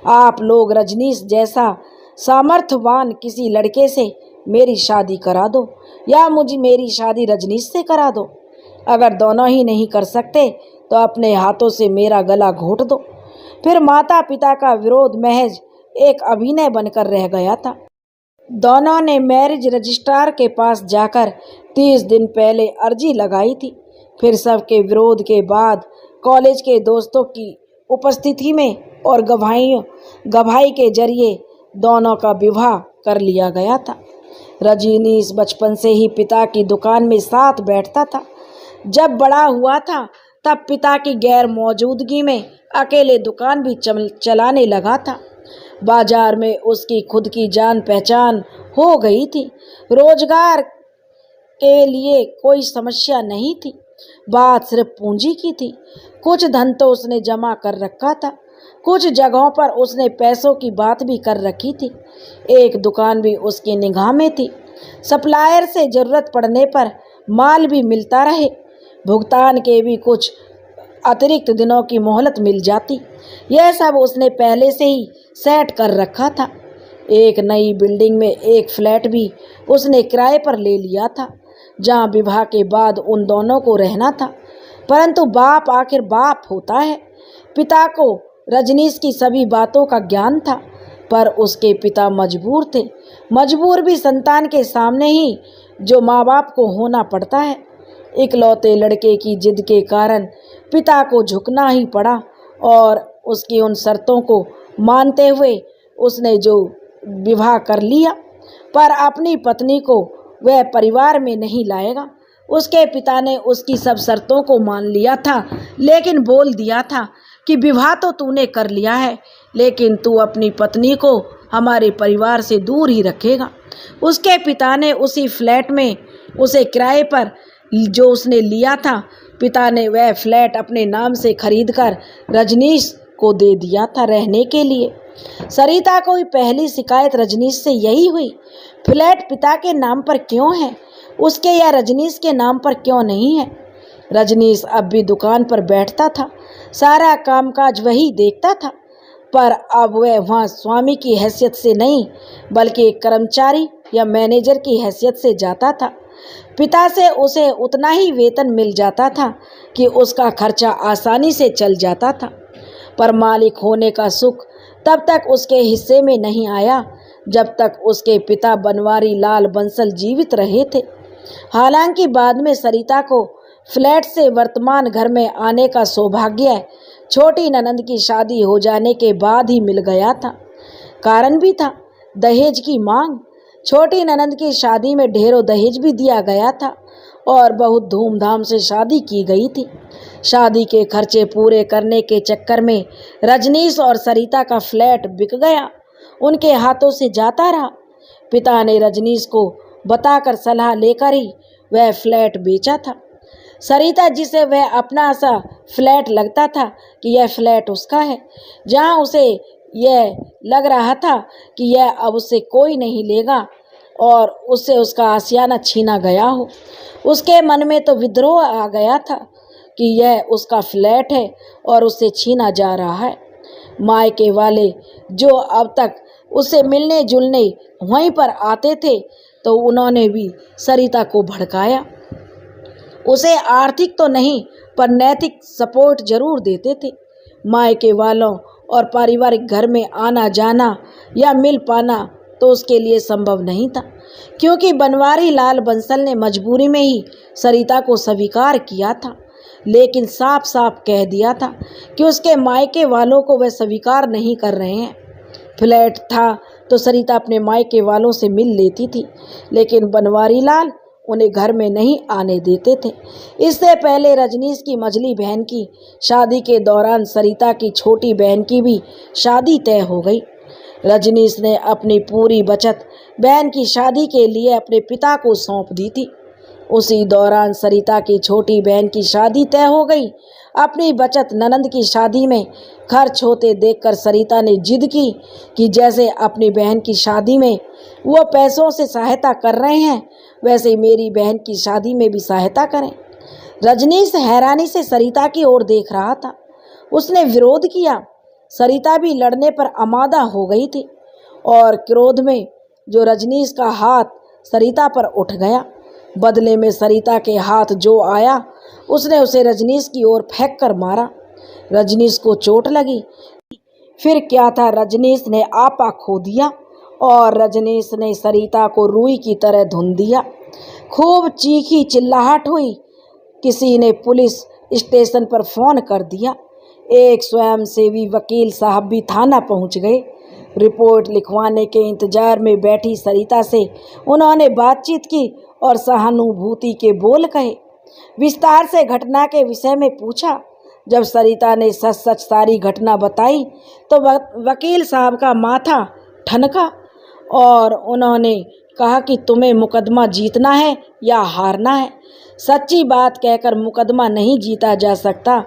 आप लोग रजनीश जैसा सामर्थ्यवान किसी लड़के से मेरी शादी करा दो या मेरी शादी रजनीश से करा दो। अगर दोनों ही नहीं कर सकते तो अपने हाथों से मेरा गला घोट दो। फिर माता पिता का विरोध महज एक अभिनय बनकर रह गया था। दोनों ने मैरिज रजिस्ट्रार के पास जाकर 30 दिन पहले अर्जी लगाई थी। फिर सबके विरोध के बाद कॉलेज के दोस्तों की उपस्थिति में और गवाही के जरिए दोनों का विवाह कर लिया गया था। रजनीश बचपन से ही पिता की दुकान में साथ बैठता था। जब बड़ा हुआ था तब पिता की गैर मौजूदगी में अकेले दुकान भी चलाने लगा था। बाजार में उसकी खुद की जान पहचान हो गई थी। रोजगार के लिए कोई समस्या नहीं थी, बात सिर्फ पूंजी की थी। कुछ धन तो उसने जमा कर रखा था, कुछ जगहों पर उसने पैसों की बात भी कर रखी थी। एक दुकान भी उसकी निगाह में थी। सप्लायर से जरूरत पड़ने पर माल भी मिलता रहे, भुगतान के भी कुछ अतिरिक्त दिनों की मोहलत मिल जाती। यह सब उसने पहले से ही सेट कर रखा था। एक नई बिल्डिंग में एक फ्लैट भी उसने किराए पर ले लिया था, जहां विवाह के बाद उन दोनों को रहना था। परंतु बाप आखिर बाप होता है। पिता को रजनीश की सभी बातों का ज्ञान था, पर उसके पिता मजबूर थे। मजबूर भी संतान के सामने ही जो माँ बाप को होना पड़ता है। इकलौते लड़के की जिद के कारण पिता को झुकना ही पड़ा और उसकी उन शर्तों को मानते हुए उसने जो विवाह कर लिया। पर अपनी पत्नी को वह परिवार में नहीं लाएगा। उसके पिता ने उसकी सब शर्तों को मान लिया था, लेकिन बोल दिया था कि विवाह तो तूने कर लिया है, लेकिन तू अपनी पत्नी को हमारे परिवार से दूर ही रखेगा। उसके पिता ने उसी फ्लैट में उसे किराए पर जो उसने लिया था, पिता ने वह फ्लैट अपने नाम से खरीदकर रजनीश को दे दिया था रहने के लिए। सरिता को पहली शिकायत रजनीश से यही हुई, फ्लैट पिता के नाम पर क्यों है, उसके या रजनीश के नाम पर क्यों नहीं है। रजनीश अब भी दुकान पर बैठता था, सारा कामकाज वही देखता था, पर अब वह वहाँ स्वामी की हैसियत से नहीं बल्कि एक कर्मचारी या मैनेजर की हैसियत से जाता था। पिता से उसे उतना ही वेतन मिल जाता था कि उसका खर्चा आसानी से चल जाता था, पर मालिक होने का सुख तब तक उसके हिस्से में नहीं आया जब तक उसके पिता बनवारी लाल बंसल जीवित रहे थे। हालांकि बाद में सरिता को फ्लैट से वर्तमान घर में आने का सौभाग्य छोटी ननंद की शादी हो जाने के बाद ही मिल गया था। कारण भी था दहेज की मांग। छोटी ननंद की शादी में ढेरों दहेज भी दिया गया था और बहुत धूमधाम से शादी की गई थी। शादी के खर्चे पूरे करने के चक्कर में रजनीश और सरिता का फ्लैट बिक गया, उनके हाथों से जाता रहा। पिता ने रजनीश को बताकर सलाह लेकर ही वह फ्लैट बेचा था। सरिता, जिसे वह अपना सा फ्लैट लगता था कि यह फ्लैट उसका है, जहां उसे यह लग रहा था कि यह अब उससे कोई नहीं लेगा और उससे उसका आशियाना छीना गया हो, उसके मन में तो विद्रोह आ गया था कि यह उसका फ्लैट है और उससे छीना जा रहा है। मायके वाले जो अब तक उससे मिलने जुलने वहीं पर आते थे, तो उन्होंने भी सरिता को भड़काया। उसे आर्थिक तो नहीं पर नैतिक सपोर्ट जरूर देते थे। मायके वालों और पारिवारिक घर में आना जाना या मिल पाना तो उसके लिए संभव नहीं था, क्योंकि बनवारी लाल बंसल ने मजबूरी में ही सरिता को स्वीकार किया था, लेकिन साफ साफ कह दिया था कि उसके मायके वालों को वह स्वीकार नहीं कर रहे हैं। फ्लैट था तो सरिता अपने मायके वालों से मिल लेती थी, लेकिन बनवारी लाल उन्हें घर में नहीं आने देते थे। इससे पहले रजनीश की मझली बहन की शादी के दौरान सरिता की छोटी बहन की भी शादी तय हो गई। रजनीश ने अपनी पूरी बचत बहन की शादी के लिए अपने पिता को सौंप दी थी। उसी दौरान सरिता की छोटी बहन की शादी तय हो गई। अपनी बचत ननंद की शादी में खर्च होते देखकर सरिता ने जिद की कि जैसे अपनी बहन की शादी में वो पैसों से सहायता कर रहे हैं, वैसे मेरी बहन की शादी में भी सहायता करें। रजनीश हैरानी से सरिता की ओर देख रहा था। उसने विरोध किया। सरिता भी लड़ने पर आमादा हो गई थी और क्रोध में जो रजनीश का हाथ सरिता पर उठ गया। बदले में सरिता के हाथ जो आया, उसने उसे रजनीश की ओर फेंक कर मारा। रजनीश को चोट लगी। फिर क्या था, रजनीश ने आपा खो दिया और रजनीश ने सरिता को रुई की तरह धुन दिया। खूब चीखी चिल्लाहट हुई। किसी ने पुलिस स्टेशन पर फोन कर दिया। एक स्वयंसेवी वकील साहब भी थाना पहुंच गए। रिपोर्ट लिखवाने के इंतजार में बैठी सरिता से उन्होंने बातचीत की और सहानुभूति के बोल कहे। विस्तार से घटना के विषय में पूछा। जब सरिता ने सच सच सारी घटना बताई तो वकील साहब का माथा ठनका और उन्होंने कहा कि तुम्हें मुकदमा जीतना है या हारना है। सच्ची बात कहकर मुकदमा नहीं जीता जा सकता।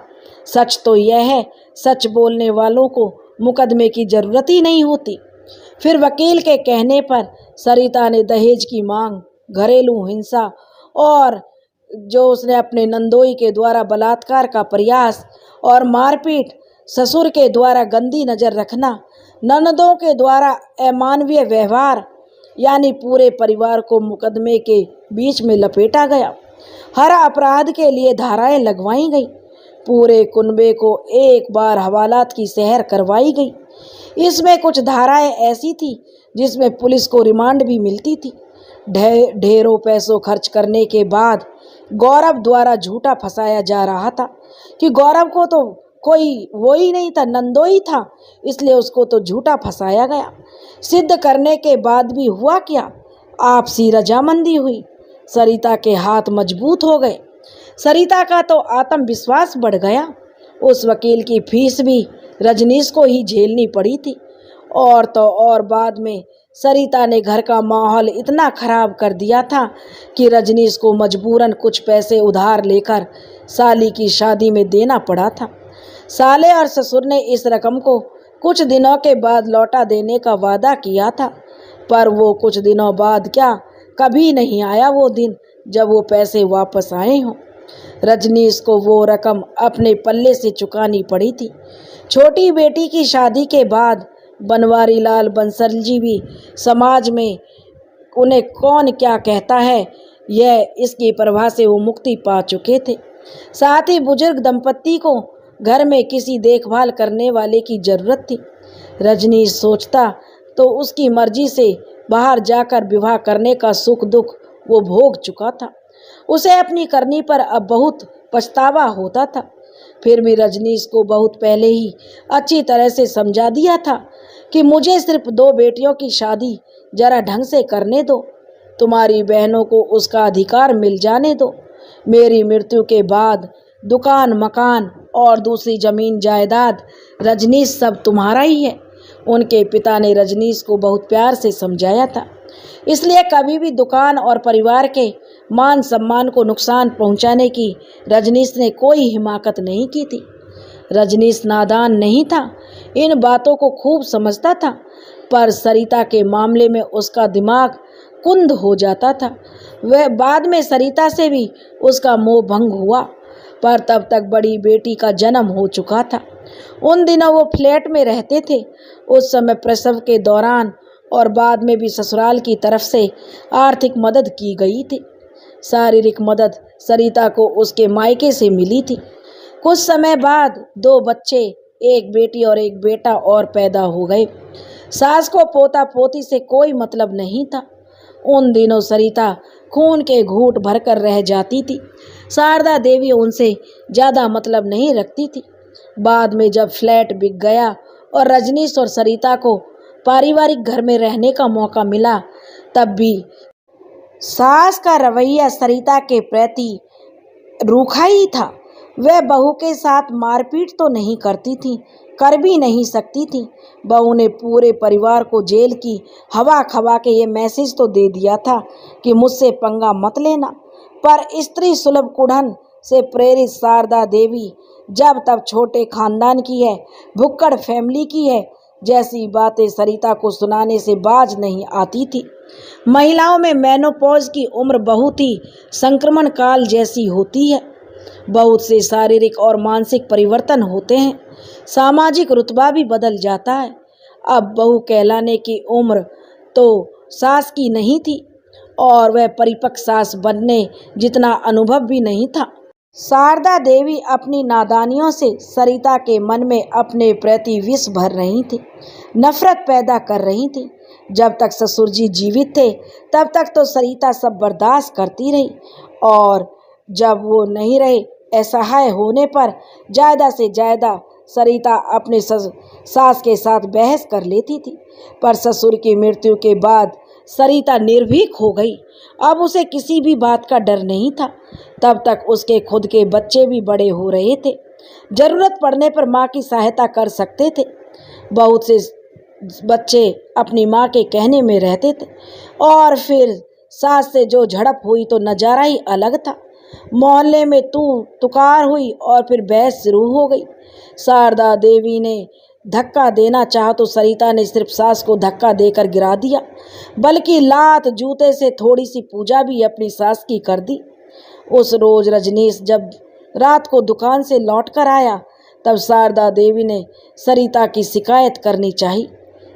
सच तो यह है, सच बोलने वालों को मुकदमे की जरूरत ही नहीं होती। फिर वकील के कहने पर सरिता ने दहेज की मांग, घरेलू हिंसा और जो उसने अपने नंदोई के द्वारा बलात्कार का प्रयास और मारपीट, ससुर के द्वारा गंदी नज़र रखना, ननदों के द्वारा अमानवीय व्यवहार, यानी पूरे परिवार को मुकदमे के बीच में लपेटा गया। हर अपराध के लिए धाराएं लगवाई गई। पूरे कुनबे को एक बार हवालात की सहर करवाई गई। इसमें कुछ धाराएं ऐसी थी जिसमें पुलिस को रिमांड भी मिलती थी। ढेरों पैसों खर्च करने के बाद गौरव द्वारा झूठा फंसाया जा रहा था कि गौरव को तो कोई वो ही नहीं था, नंदोई था, इसलिए उसको तो झूठा फंसाया गया। सिद्ध करने के बाद भी हुआ क्या? आपसी रजामंदी हुई। सरिता के हाथ मजबूत हो गए। सरिता का तो आत्मविश्वास बढ़ गया। उस वकील की फीस भी रजनीश को ही झेलनी पड़ी थी। और तो और बाद में सरिता ने घर का माहौल इतना खराब कर दिया था कि रजनीश को मजबूरन कुछ पैसे उधार लेकर साली की शादी में देना पड़ा था। साले और ससुर ने इस रकम को कुछ दिनों के बाद लौटा देने का वादा किया था, पर वो कुछ दिनों बाद क्या, कभी नहीं आया वो दिन जब वो पैसे वापस आए हों। रजनीश को वो रकम अपने पल्ले से चुकानी पड़ी थी। छोटी बेटी की शादी के बाद बनवारी लाल बंसल जी भी समाज में उन्हें कौन क्या कहता है, यह इसकी प्रवाह से वो मुक्ति पा चुके थे। साथ ही बुजुर्ग दंपत्ति को घर में किसी देखभाल करने वाले की जरूरत थी। रजनीश सोचता तो उसकी मर्जी से बाहर जाकर विवाह करने का सुख दुख वो भोग चुका था। उसे अपनी करनी पर अब बहुत पछतावा होता था। फिर भी रजनीश को बहुत पहले ही अच्छी तरह से समझा दिया था कि मुझे सिर्फ 2 बेटियों की शादी जरा ढंग से करने दो, तुम्हारी बहनों को उसका अधिकार मिल जाने दो। मेरी मृत्यु के बाद दुकान, मकान और दूसरी जमीन जायदाद रजनीश सब तुम्हारा ही है। उनके पिता ने रजनीश को बहुत प्यार से समझाया था, इसलिए कभी भी दुकान और परिवार के मान सम्मान को नुकसान पहुंचाने की रजनीश ने कोई हिमाकत नहीं की थी। रजनीश नादान नहीं था, इन बातों को खूब समझता था, पर सरिता के मामले में उसका दिमाग कुंद हो जाता था। वह बाद में सरिता से भी उसका मोह भंग हुआ, पर तब तक बड़ी बेटी का जन्म हो चुका था। उन दिनों वो फ्लैट में रहते थे। उस समय प्रसव के दौरान और बाद में भी ससुराल की तरफ से आर्थिक मदद की गई थी। शारीरिक मदद सरिता को उसके मायके से मिली थी। कुछ समय बाद 2 बच्चे, एक बेटी और एक बेटा और पैदा हो गए। सास को पोता पोती से कोई मतलब नहीं था। उन दिनों सरिता खून के घूंट भरकर रह जाती थी। शारदा देवी उनसे ज़्यादा मतलब नहीं रखती थी। बाद में जब फ्लैट बिक गया और रजनीश और सरिता को पारिवारिक घर में रहने का मौका मिला, तब भी सास का रवैया सरिता के प्रति रूखा ही था। वह बहू के साथ मारपीट तो नहीं करती थी, कर भी नहीं सकती थी। बहू ने पूरे परिवार को जेल की हवा खवा के ये मैसेज तो दे दिया था कि मुझसे पंगा मत लेना, पर स्त्री सुलभ कुढ़न से प्रेरित शारदा देवी जब तब छोटे खानदान की है, भुक्कड़ फैमिली की है जैसी बातें सरिता को सुनाने से बाज नहीं आती थी। महिलाओं में मेनोपॉज की उम्र बहुत ही संक्रमण काल जैसी होती है। बहुत से शारीरिक और मानसिक परिवर्तन होते हैं। सामाजिक रुतबा भी बदल जाता है। अब बहू कहलाने की उम्र तो सास की नहीं थी और वह परिपक्व सास बनने जितना अनुभव भी नहीं था। शारदा देवी अपनी नादानियों से सरिता के मन में अपने प्रति विष भर रही थी, नफरत पैदा कर रही थी। जब तक ससुर जी जीवित थे तब तक तो सरिता सब बर्दाश्त करती रही, और जब वो नहीं रहे, असहाय होने पर ज़्यादा से ज़्यादा सरिता अपने सास के साथ बहस कर लेती थी, पर ससुर की मृत्यु के बाद सरिता निर्भीक हो गई। अब उसे किसी भी बात का डर नहीं था। तब तक उसके खुद के बच्चे भी बड़े हो रहे थे, जरूरत पड़ने पर माँ की सहायता कर सकते थे। बहुत से बच्चे अपनी माँ के कहने में रहते थे, और फिर सास से जो झड़प हुई तो नज़ारा ही अलग था। मोहल्ले में तू तुकार हुई और फिर बहस शुरू हो गई। शारदा देवी ने धक्का देना चाहा तो सरिता ने सिर्फ सास को धक्का देकर गिरा दिया, बल्कि लात जूते से थोड़ी सी पूजा भी अपनी सास की कर दी। उस रोज रजनीश जब रात को दुकान से लौट कर आया, तब शारदा देवी ने सरिता की शिकायत करनी चाही।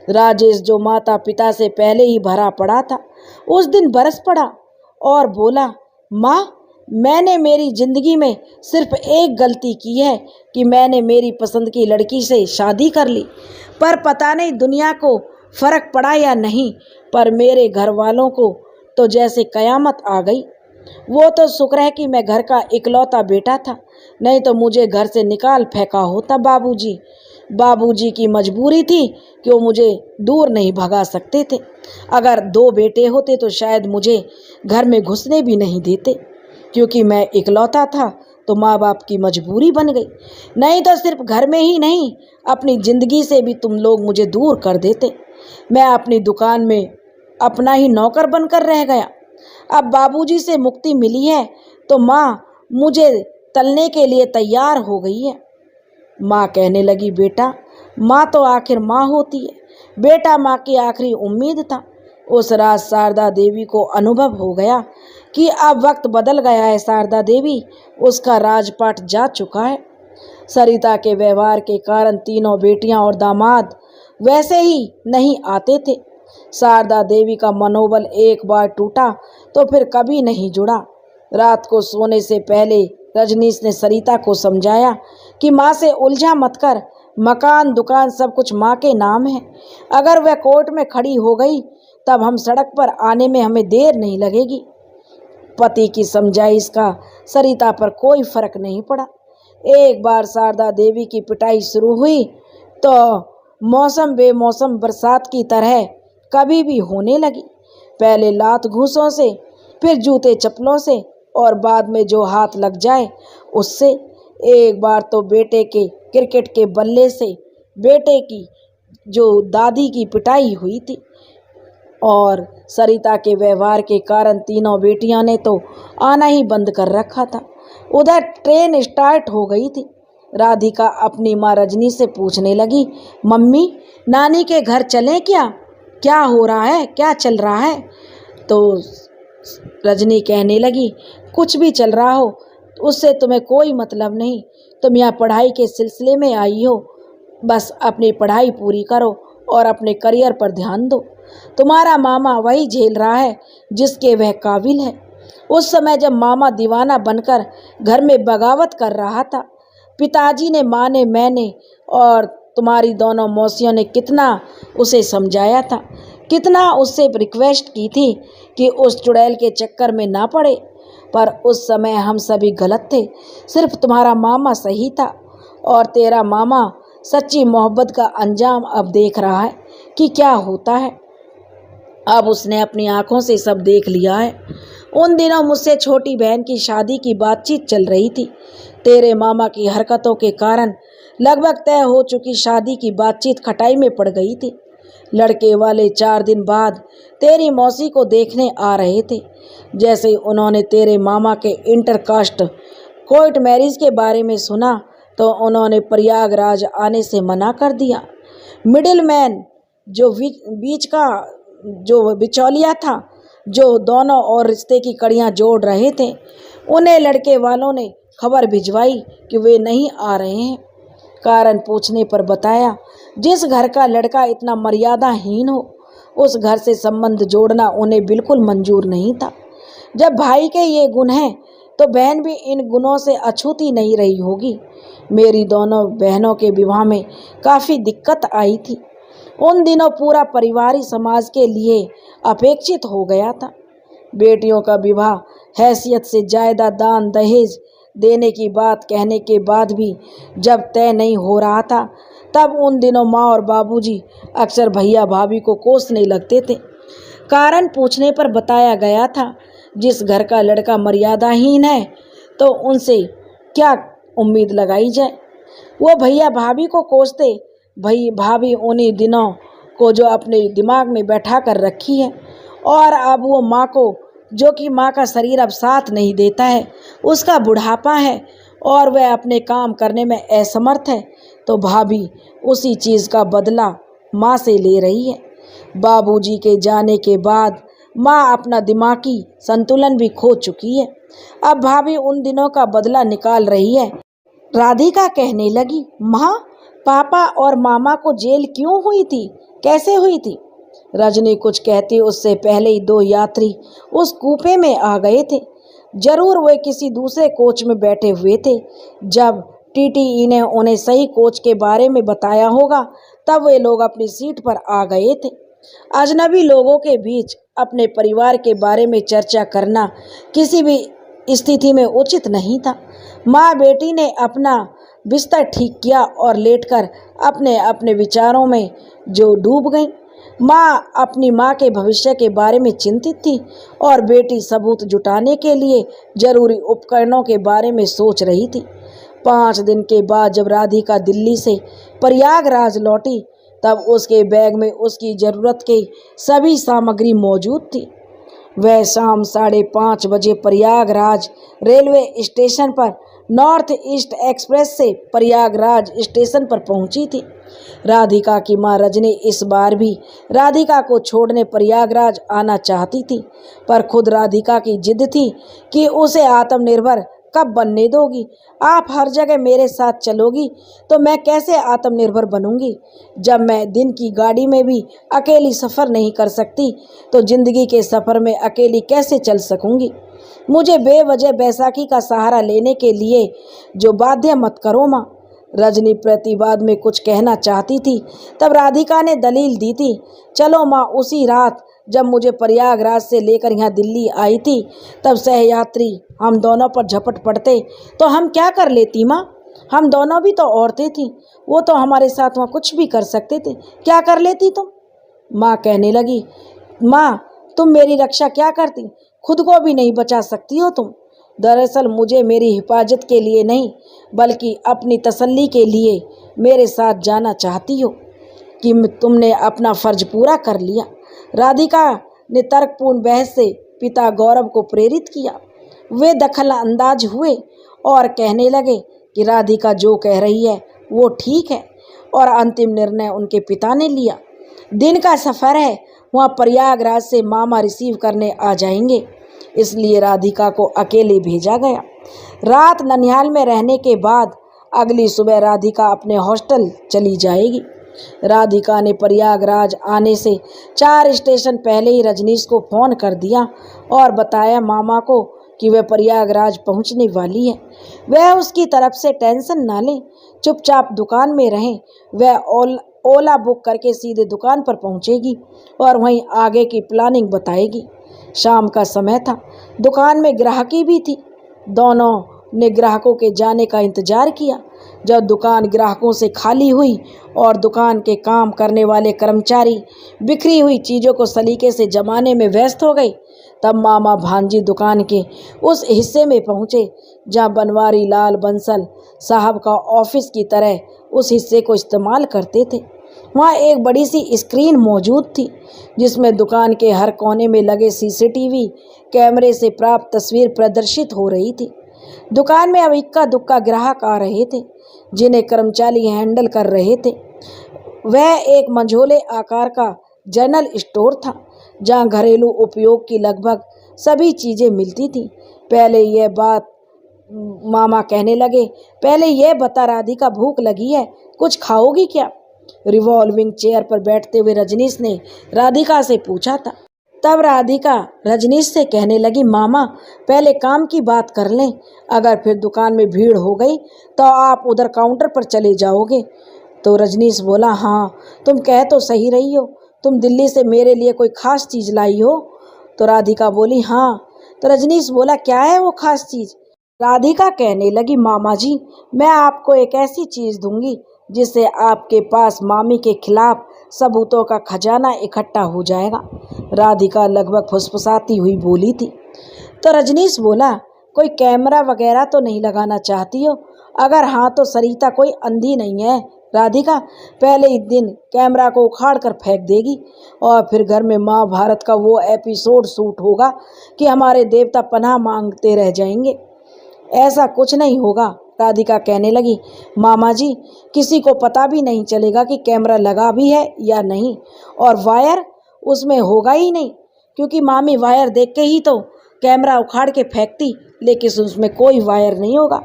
राजेश, जो माता पिता से पहले ही भरा पड़ा था, उस दिन बरस पड़ा और बोला, माँ, मैंने मेरी जिंदगी में सिर्फ एक गलती की है कि मैंने मेरी पसंद की लड़की से शादी कर ली। पर पता नहीं दुनिया को फर्क पड़ा या नहीं, पर मेरे घर वालों को तो जैसे कयामत आ गई। वो तो शुक्र है कि मैं घर का इकलौता बेटा था, नहीं तो मुझे घर से निकाल फेंका होता बाबूजी की मजबूरी थी कि वो मुझे दूर नहीं भगा सकते थे। अगर 2 बेटे होते तो शायद मुझे घर में घुसने भी नहीं देते, क्योंकि मैं इकलौता था तो माँ बाप की मजबूरी बन गई। नहीं तो सिर्फ घर में ही नहीं, अपनी ज़िंदगी से भी तुम लोग मुझे दूर कर देते। मैं अपनी दुकान में अपना ही नौकर बनकर रह गया। अब बाबूजी से मुक्ति मिली है तो माँ मुझे तलने के लिए तैयार हो गई है। माँ कहने लगी, बेटा, माँ तो आखिर माँ होती है, बेटा माँ की आखिरी उम्मीद था। उस रात शारदा देवी को अनुभव हो गया कि अब वक्त बदल गया है। शारदा देवी, उसका राजपाट जा चुका है। सरिता के व्यवहार के कारण तीनों बेटियां और दामाद वैसे ही नहीं आते थे। शारदा देवी का मनोबल एक बार टूटा तो फिर कभी नहीं जुड़ा। रात को सोने से पहले रजनीश ने सरिता को समझाया कि माँ से उलझा मत कर, मकान दुकान सब कुछ माँ के नाम है। अगर वह कोर्ट में खड़ी हो गई तब हम सड़क पर आने में हमें देर नहीं लगेगी। पति की समझाइश का सरिता पर कोई फर्क नहीं पड़ा। एक बार शारदा देवी की पिटाई शुरू हुई तो मौसम बेमौसम बरसात की तरह कभी भी होने लगी। पहले लात घूंसों से, फिर जूते चप्पलों से, और बाद में जो हाथ लग जाए उससे। एक बार तो बेटे के क्रिकेट के बल्ले से बेटे की जो दादी की पिटाई हुई थी। और सरिता के व्यवहार के कारण तीनों बेटियां ने तो आना ही बंद कर रखा था। उधर ट्रेन स्टार्ट हो गई थी। राधिका अपनी माँ रजनी से पूछने लगी, मम्मी, नानी के घर चलें क्या? क्या हो रहा है, क्या चल रहा है? तो रजनी कहने लगी, कुछ भी चल रहा हो उससे तुम्हें कोई मतलब नहीं। तुम यहाँ पढ़ाई के सिलसिले में आई हो, बस अपनी पढ़ाई पूरी करो और अपने करियर पर ध्यान दो। तुम्हारा मामा वही झेल रहा है जिसके वह काबिल है। उस समय जब मामा दीवाना बनकर घर में बगावत कर रहा था, पिताजी ने, माँ ने, मैंने और तुम्हारी दोनों मौसियों ने कितना उसे समझाया था, कितना उससे रिक्वेस्ट की थी कि उस चुड़ैल के चक्कर में ना पड़े। पर उस समय हम सभी गलत थे, सिर्फ तुम्हारा मामा सही था। और तेरा मामा सच्ची मोहब्बत का अंजाम अब देख रहा है कि क्या होता है। अब उसने अपनी आंखों से सब देख लिया है। उन दिनों मुझसे छोटी बहन की शादी की बातचीत चल रही थी। तेरे मामा की हरकतों के कारण लगभग तय हो चुकी शादी की बातचीत खटाई में पड़ गई थी। लड़के वाले 4 दिन बाद तेरी मौसी को देखने आ रहे थे। जैसे ही उन्होंने तेरे मामा के इंटरकास्ट कोर्ट मैरिज के बारे में सुना तो उन्होंने प्रयागराज आने से मना कर दिया। मिडिल मैन, जो बीच का जो बिचौलिया था, जो दोनों और रिश्ते की कड़ियां जोड़ रहे थे, उन्हें लड़के वालों ने खबर भिजवाई कि वे नहीं आ रहे हैं। कारण पूछने पर बताया, जिस घर का लड़का इतना मर्यादाहीन हो, उस घर से संबंध जोड़ना उन्हें बिल्कुल मंजूर नहीं था। जब भाई के ये गुण हैं तो बहन भी इन गुणों से अछूती नहीं रही होगी। मेरी दोनों बहनों के विवाह में काफ़ी दिक्कत आई थी। उन दिनों पूरा परिवार ही समाज के लिए अपेक्षित हो गया था। बेटियों का विवाह हैसियत से जायदाद, दान दहेज देने की बात कहने के बाद भी जब तय नहीं हो रहा था, तब उन दिनों माँ और बाबूजी अक्सर भैया भाभी को कोसने लगते थे। कारण पूछने पर बताया गया था, जिस घर का लड़का मर्यादाहीन है तो उनसे क्या उम्मीद लगाई जाए। वो भैया भाभी को कोसते, भाभी उन्हीं दिनों को जो अपने दिमाग में बैठा कर रखी है, और अब वो माँ को, जो कि माँ का शरीर अब साथ नहीं देता है, उसका बुढ़ापा है और वह अपने काम करने में असमर्थ है, तो भाभी उसी चीज़ का बदला माँ से ले रही है। बाबूजी के जाने के बाद माँ अपना दिमागी संतुलन भी खो चुकी है। अब भाभी उन दिनों का बदला निकाल रही है। राधिका कहने लगी, माँ, पापा और मामा को जेल क्यों हुई थी, कैसे हुई थी? रजनी कुछ कहती उससे पहले ही दो यात्री उस कूपे में आ गए थे। जरूर वे किसी दूसरे कोच में बैठे हुए थे। जब टीटीई ने उन्हें सही कोच के बारे में बताया होगा, तब वे लोग अपनी सीट पर आ गए थे। अजनबी लोगों के बीच अपने परिवार के बारे में चर्चा करना किसी भी स्थिति में उचित नहीं था। माँ बेटी ने अपना बिस्तर ठीक किया और लेटकर अपने अपने विचारों में जो डूब गईं। माँ अपनी माँ के भविष्य के बारे में चिंतित थी और बेटी सबूत जुटाने के लिए जरूरी उपकरणों के बारे में सोच रही थी। 5 दिन के बाद जब राधिका दिल्ली से प्रयागराज लौटी, तब उसके बैग में उसकी ज़रूरत की सभी सामग्री मौजूद थी। वह शाम 5:30 बजे प्रयागराज रेलवे स्टेशन पर नॉर्थ ईस्ट एक्सप्रेस से प्रयागराज स्टेशन पर पहुंची थी। राधिका की मां रजनी इस बार भी राधिका को छोड़ने प्रयागराज आना चाहती थी, पर खुद राधिका की जिद थी कि उसे आत्मनिर्भर कब बनने दोगी? आप हर जगह मेरे साथ चलोगी तो मैं कैसे आत्मनिर्भर बनूंगी? जब मैं दिन की गाड़ी में भी अकेली सफ़र नहीं कर सकती, तो जिंदगी के सफ़र में अकेली कैसे चल सकूंगी? मुझे बेवजह बैसाखी का सहारा लेने के लिए जो बाध्य मत करो माँ। रजनी प्रतिवाद में कुछ कहना चाहती थी, तब राधिका ने दलील दी थी, चलो माँ, उसी रात जब मुझे प्रयागराज से लेकर यहाँ दिल्ली आई थी, तब सहयात्री हम दोनों पर झपट पड़ते तो हम क्या कर लेती माँ? हम दोनों भी तो औरतें थीं, वो तो हमारे साथ वहाँ कुछ भी कर सकते थे, क्या कर लेती तुम? माँ कहने लगी, माँ, तुम मेरी रक्षा क्या करती? खुद को भी नहीं बचा सकती हो तुम। दरअसल मुझे मेरी हिफाजत के लिए नहीं, बल्कि अपनी तसल्ली के लिए मेरे साथ जाना चाहती हो कि तुमने अपना फर्ज पूरा कर लिया। राधिका ने तर्कपूर्ण बहस से पिता गौरव को प्रेरित किया। वे दखल अंदाज हुए और कहने लगे कि राधिका जो कह रही है वो ठीक है, और अंतिम निर्णय उनके पिता ने लिया। दिन का सफ़र है, वहाँ प्रयागराज से मामा रिसीव करने आ जाएंगे, इसलिए राधिका को अकेले भेजा गया। रात ननिहाल में रहने के बाद अगली सुबह राधिका अपने हॉस्टल चली जाएगी। राधिका ने प्रयागराज आने से 4 स्टेशन पहले ही रजनीश को फ़ोन कर दिया और बताया मामा को कि वह प्रयागराज पहुंचने वाली है। वह उसकी तरफ से टेंशन ना लें, चुपचाप दुकान में रहें। वह ओला बुक करके सीधे दुकान पर पहुंचेगी और वहीं आगे की प्लानिंग बताएगी। शाम का समय था, दुकान में ग्राहकी भी थी। दोनों ने ग्राहकों के जाने का इंतजार किया। जब दुकान ग्राहकों से खाली हुई और दुकान के काम करने वाले कर्मचारी बिखरी हुई चीज़ों को सलीके से जमाने में व्यस्त हो गए, तब मामा भांजी दुकान के उस हिस्से में पहुँचे जहाँ बनवारी लाल बंसल साहब का ऑफिस की तरह उस हिस्से को इस्तेमाल करते थे। वहाँ एक बड़ी सी स्क्रीन मौजूद थी, जिसमें दुकान के हर कोने में लगे सीसीटीवी कैमरे से प्राप्त तस्वीर प्रदर्शित हो रही थी। दुकान में अब इक्का दुक्का ग्राहक आ रहे थे, जिन्हें कर्मचारी हैंडल कर रहे थे। वह एक मंझोले आकार का जनरल स्टोर था, जहाँ घरेलू उपयोग की लगभग सभी चीज़ें मिलती थीं। मामा कहने लगे, पहले यह बता राधिका, भूख लगी है, कुछ खाओगी क्या? रिवॉल्विंग चेयर पर बैठते हुए रजनीश ने राधिका से पूछा था। तब राधिका रजनीश से कहने लगी, मामा, पहले काम की बात कर लें, अगर फिर दुकान में भीड़ हो गई तो आप उधर काउंटर पर चले जाओगे। तो रजनीश बोला, हाँ, तुम कह तो सही रही हो, तुम दिल्ली से मेरे लिए कोई ख़ास चीज़ लाई हो? तो राधिका बोली, हाँ। तो रजनीश बोला, क्या है वो ख़ास चीज़? राधिका कहने लगी, मामा जी, मैं आपको एक ऐसी चीज दूंगी जिससे आपके पास मामी के खिलाफ सबूतों का खजाना इकट्ठा हो जाएगा। राधिका लगभग फुसफुसाती हुई बोली थी। तो रजनीश बोला, कोई कैमरा वगैरह तो नहीं लगाना चाहती हो? अगर हाँ तो सरिता कोई अंधी नहीं है। राधिका पहले ही दिन कैमरा को उखाड़ कर फेंक देगी और फिर घर में महाभारत का वो एपिसोड शूट होगा कि हमारे देवता पनाह मांगते रह जाएंगे। ऐसा कुछ नहीं होगा। राधिका कहने लगी, मामा जी, किसी को पता भी नहीं चलेगा कि कैमरा लगा भी है या नहीं, और वायर उसमें होगा ही नहीं, क्योंकि मामी वायर देख के ही तो कैमरा उखाड़ के फेंकती, लेकिन उसमें कोई वायर नहीं होगा।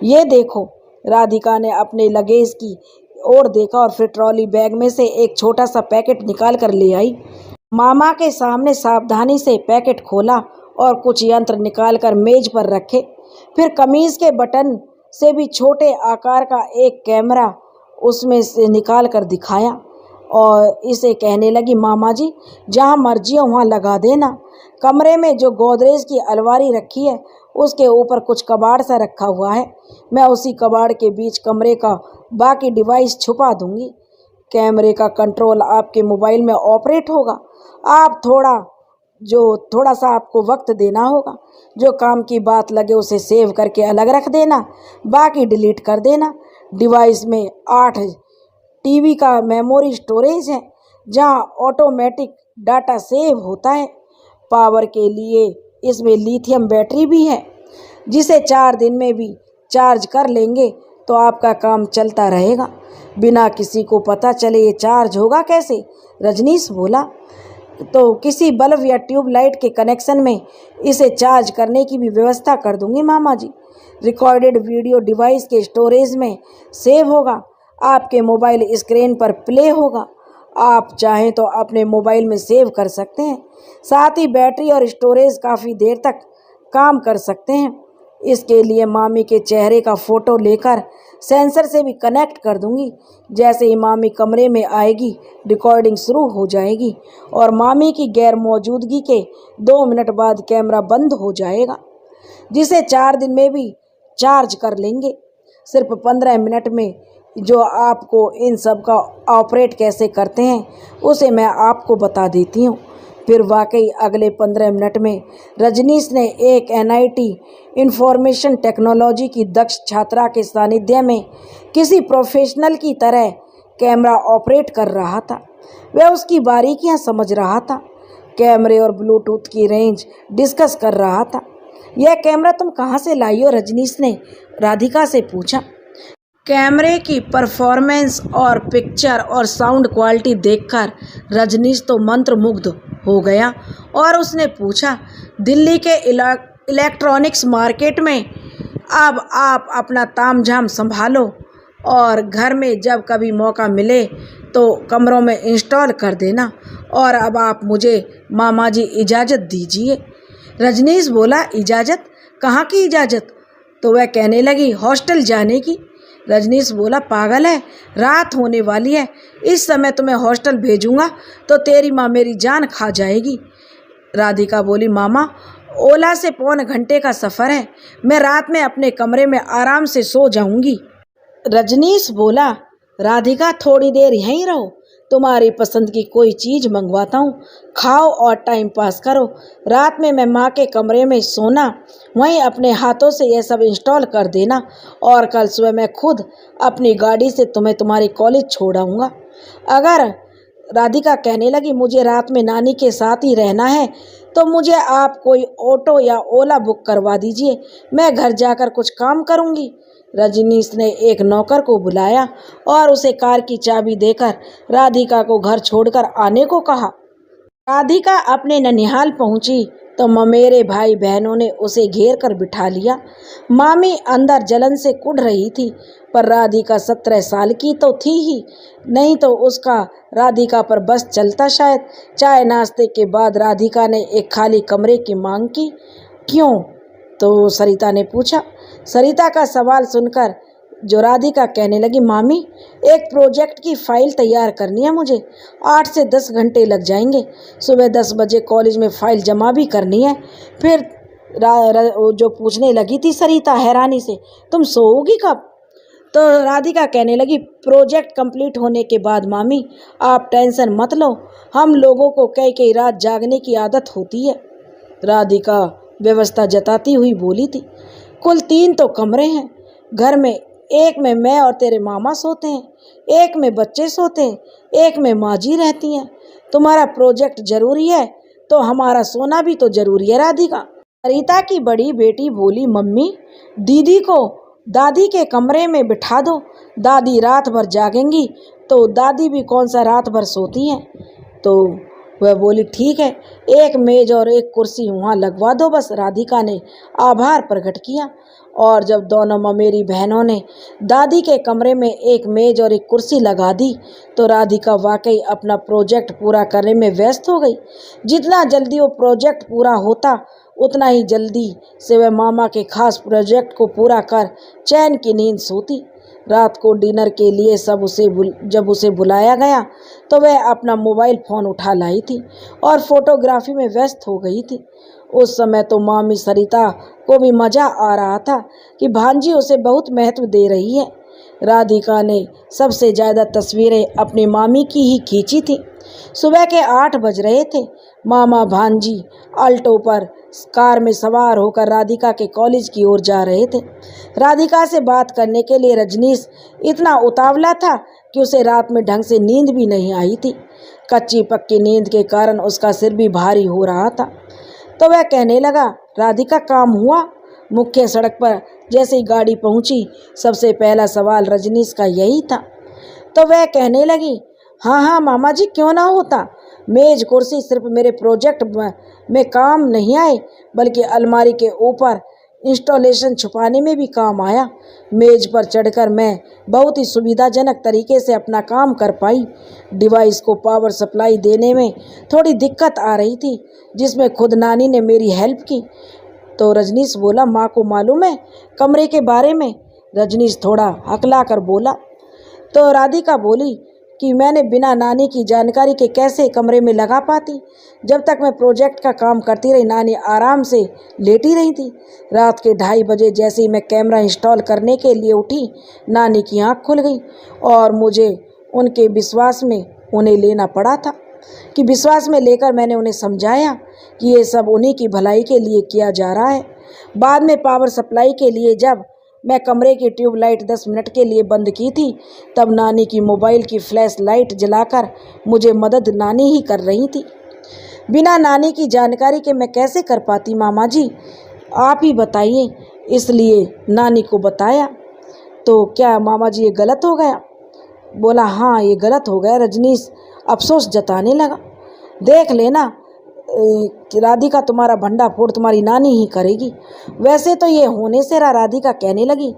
ये देखो। राधिका ने अपने लगेज की ओर देखा और फिर ट्रॉली बैग में से एक छोटा सा पैकेट निकाल कर ले आई। मामा के सामने सावधानी से पैकेट खोला और कुछ यंत्र निकाल कर मेज पर रखे। फिर कमीज के बटन से भी छोटे आकार का एक कैमरा उसमें से निकाल कर दिखाया और इसे कहने लगी, मामा जी, जहाँ मर्जी हो वहाँ लगा देना। कमरे में जो गोदरेज की अलमारी रखी है उसके ऊपर कुछ कबाड़ सा रखा हुआ है, मैं उसी कबाड़ के बीच कमरे का बाकी डिवाइस छुपा दूंगी। कैमरे का कंट्रोल आपके मोबाइल में ऑपरेट होगा। आप थोड़ा सा आपको वक्त देना होगा। जो काम की बात लगे उसे सेव करके अलग रख देना, बाकी डिलीट कर देना। डिवाइस में 8 टीबी का मेमोरी स्टोरेज है जहां ऑटोमेटिक डाटा सेव होता है। पावर के लिए इसमें लिथियम बैटरी भी है, जिसे 4 दिन में भी चार्ज कर लेंगे तो आपका काम चलता रहेगा। बिना किसी को पता चले ये चार्ज होगा कैसे? रजनीश बोला, तो किसी बल्ब या ट्यूबलाइट के कनेक्शन में इसे चार्ज करने की भी व्यवस्था कर दूंगी मामा जी। रिकॉर्डेड वीडियो डिवाइस के स्टोरेज में सेव होगा, आपके मोबाइल स्क्रीन पर प्ले होगा। आप चाहें तो अपने मोबाइल में सेव कर सकते हैं। साथ ही बैटरी और स्टोरेज काफ़ी देर तक काम कर सकते हैं। इसके लिए मामी के चेहरे का फ़ोटो लेकर सेंसर से भी कनेक्ट कर दूंगी। जैसे ही मामी कमरे में आएगी रिकॉर्डिंग शुरू हो जाएगी और मामी की गैर मौजूदगी के 2 मिनट बाद कैमरा बंद हो जाएगा, जिसे 4 दिन में भी चार्ज कर लेंगे। सिर्फ 15 मिनट में जो आपको इन सब का ऑपरेट कैसे करते हैं उसे मैं आपको बता देती हूँ। फिर वाकई अगले 15 मिनट में रजनीश ने एक एनआईटी इंफॉर्मेशन टेक्नोलॉजी की दक्ष छात्रा के सानिध्य में किसी प्रोफेशनल की तरह कैमरा ऑपरेट कर रहा था। वह उसकी बारीकियां समझ रहा था, कैमरे और ब्लूटूथ की रेंज डिस्कस कर रहा था। यह कैमरा तुम कहाँ से लाई हो? रजनीश ने राधिका से पूछा। कैमरे की परफॉर्मेंस और पिक्चर और साउंड क्वालिटी देखकर रजनीश तो मंत्रमुग्ध हो गया और उसने पूछा, दिल्ली के इलेक्ट्रॉनिक्स मार्केट में अब आप अपना तामझाम संभालो और घर में जब कभी मौका मिले तो कमरों में इंस्टॉल कर देना। और अब आप मुझे मामा जी इजाज़त दीजिए। रजनीश बोला, इजाज़त? कहाँ की इजाज़त? तो वह कहने लगी, हॉस्टल जाने की। रजनीश बोला, पागल है, रात होने वाली है, इस समय तुम्हें हॉस्टल भेजूंगा तो तेरी माँ मेरी जान खा जाएगी। राधिका बोली, मामा, ओला से 1.25 घंटे का सफ़र है, मैं रात में अपने कमरे में आराम से सो जाऊंगी। रजनीश बोला, राधिका थोड़ी देर यहीं रहो, तुम्हारी पसंद की कोई चीज़ मंगवाता हूँ, खाओ और टाइम पास करो। रात में मैं माँ के कमरे में सोना, वहीं अपने हाथों से यह सब इंस्टॉल कर देना और कल सुबह मैं खुद अपनी गाड़ी से तुम्हें तुम्हारी कॉलेज छोड़ाऊँगा। अगर राधिका कहने लगी, मुझे रात में नानी के साथ ही रहना है तो मुझे आप कोई ऑटो या ओला बुक करवा दीजिए, मैं घर जाकर कुछ काम करूँगी। रजनीश ने एक नौकर को बुलाया और उसे कार की चाबी देकर राधिका को घर छोड़कर आने को कहा। राधिका अपने ननिहाल पहुंची तो ममेरे भाई बहनों ने उसे घेर कर बिठा लिया। मामी अंदर जलन से कुढ़ रही थी, पर राधिका 17 साल की तो थी ही, नहीं तो उसका राधिका पर बस चलता शायद। चाय नाश्ते के बाद राधिका ने एक खाली कमरे की मांग की। क्यों? तो सरिता ने पूछा। सरिता का सवाल सुनकर जो राधिका कहने लगी, मामी, एक प्रोजेक्ट की फाइल तैयार करनी है मुझे, 8 से 10 घंटे लग जाएंगे। सुबह 10 बजे कॉलेज में फाइल जमा भी करनी है, फिर वो जो पूछने लगी थी सरिता हैरानी से, तुम सोओगी कब? तो राधिका कहने लगी, प्रोजेक्ट कंप्लीट होने के बाद मामी, आप टेंशन मत लो, हम लोगों को कई कई रात जागने की आदत होती है। राधिका व्यवस्था जताती हुई बोली थी, कुल 3 तो कमरे हैं घर में, एक में मैं और तेरे मामा सोते हैं, एक में बच्चे सोते हैं, एक में माँ जी रहती हैं। तुम्हारा प्रोजेक्ट जरूरी है तो हमारा सोना भी तो जरूरी है राधिका। सरिता की बड़ी बेटी बोली, मम्मी दीदी को दादी के कमरे में बिठा दो, दादी रात भर जागेंगी तो दादी भी कौन सा रात भर सोती हैं। तो वह बोली, ठीक है, एक मेज और एक कुर्सी वहाँ लगवा दो बस। राधिका ने आभार प्रकट किया और जब दोनों ममेरी बहनों ने दादी के कमरे में एक मेज और एक कुर्सी लगा दी तो राधिका वाकई अपना प्रोजेक्ट पूरा करने में व्यस्त हो गई। जितना जल्दी वो प्रोजेक्ट पूरा होता उतना ही जल्दी से वह मामा के खास प्रोजेक्ट को पूरा कर चैन की नींद सोती। रात को डिनर के लिए जब उसे बुलाया गया तो वह अपना मोबाइल फ़ोन उठा लाई थी और फोटोग्राफी में व्यस्त हो गई थी। उस समय तो मामी सरिता को भी मज़ा आ रहा था कि भांजी उसे बहुत महत्व दे रही है। राधिका ने सबसे ज़्यादा तस्वीरें अपनी मामी की ही खींची थी। सुबह के 8 बज रहे थे। मामा भांजी अल्टो पर कार में सवार होकर राधिका के कॉलेज की ओर जा रहे थे। राधिका से बात करने के लिए रजनीश इतना उतावला था कि उसे रात में ढंग से नींद भी नहीं आई थी। कच्ची पक्की नींद के कारण उसका सिर भी भारी हो रहा था। तो वह कहने लगा, राधिका काम हुआ? मुख्य सड़क पर जैसे ही गाड़ी पहुंची सबसे पहला सवाल रजनीश का यही था। तो वह कहने लगी, हाँ हाँ मामा जी, क्यों ना होता। मेज कुर्सी सिर्फ मेरे प्रोजेक्ट में काम नहीं आए बल्कि अलमारी के ऊपर इंस्टॉलेशन छुपाने में भी काम आया। मेज पर चढ़कर मैं बहुत ही सुविधाजनक तरीके से अपना काम कर पाई। डिवाइस को पावर सप्लाई देने में थोड़ी दिक्कत आ रही थी जिसमें खुद नानी ने मेरी हेल्प की। तो रजनीश बोला, माँ को मालूम है कमरे के बारे में? रजनीश थोड़ा हकला कर बोला। तो राधिका बोली कि मैंने बिना नानी की जानकारी के कैसे कमरे में लगा पाती। जब तक मैं प्रोजेक्ट का काम करती रही नानी आराम से लेटी रही थी। रात के 2:30 बजे जैसे ही मैं कैमरा इंस्टॉल करने के लिए उठी नानी की आंख खुल गई और मुझे उनके विश्वास में उन्हें लेना पड़ा था कि विश्वास में लेकर मैंने उन्हें समझाया कि ये सब उन्हीं की भलाई के लिए किया जा रहा है। बाद में पावर सप्लाई के लिए जब मैं कमरे की ट्यूबलाइट 10 मिनट के लिए बंद की थी तब नानी की मोबाइल की फ्लैश लाइट जलाकर मुझे मदद नानी ही कर रही थी। बिना नानी की जानकारी के मैं कैसे कर पाती मामा जी, आप ही बताइए। इसलिए नानी को बताया। तो क्या मामा जी ये गलत हो गया? बोला, हाँ ये गलत हो गया। रजनीश अफसोस जताने लगा। देख लेना राधिका, तुम्हारा भंडा फोड़ तुम्हारी नानी ही करेगी। वैसे तो ये होने से राधिका कहने लगी,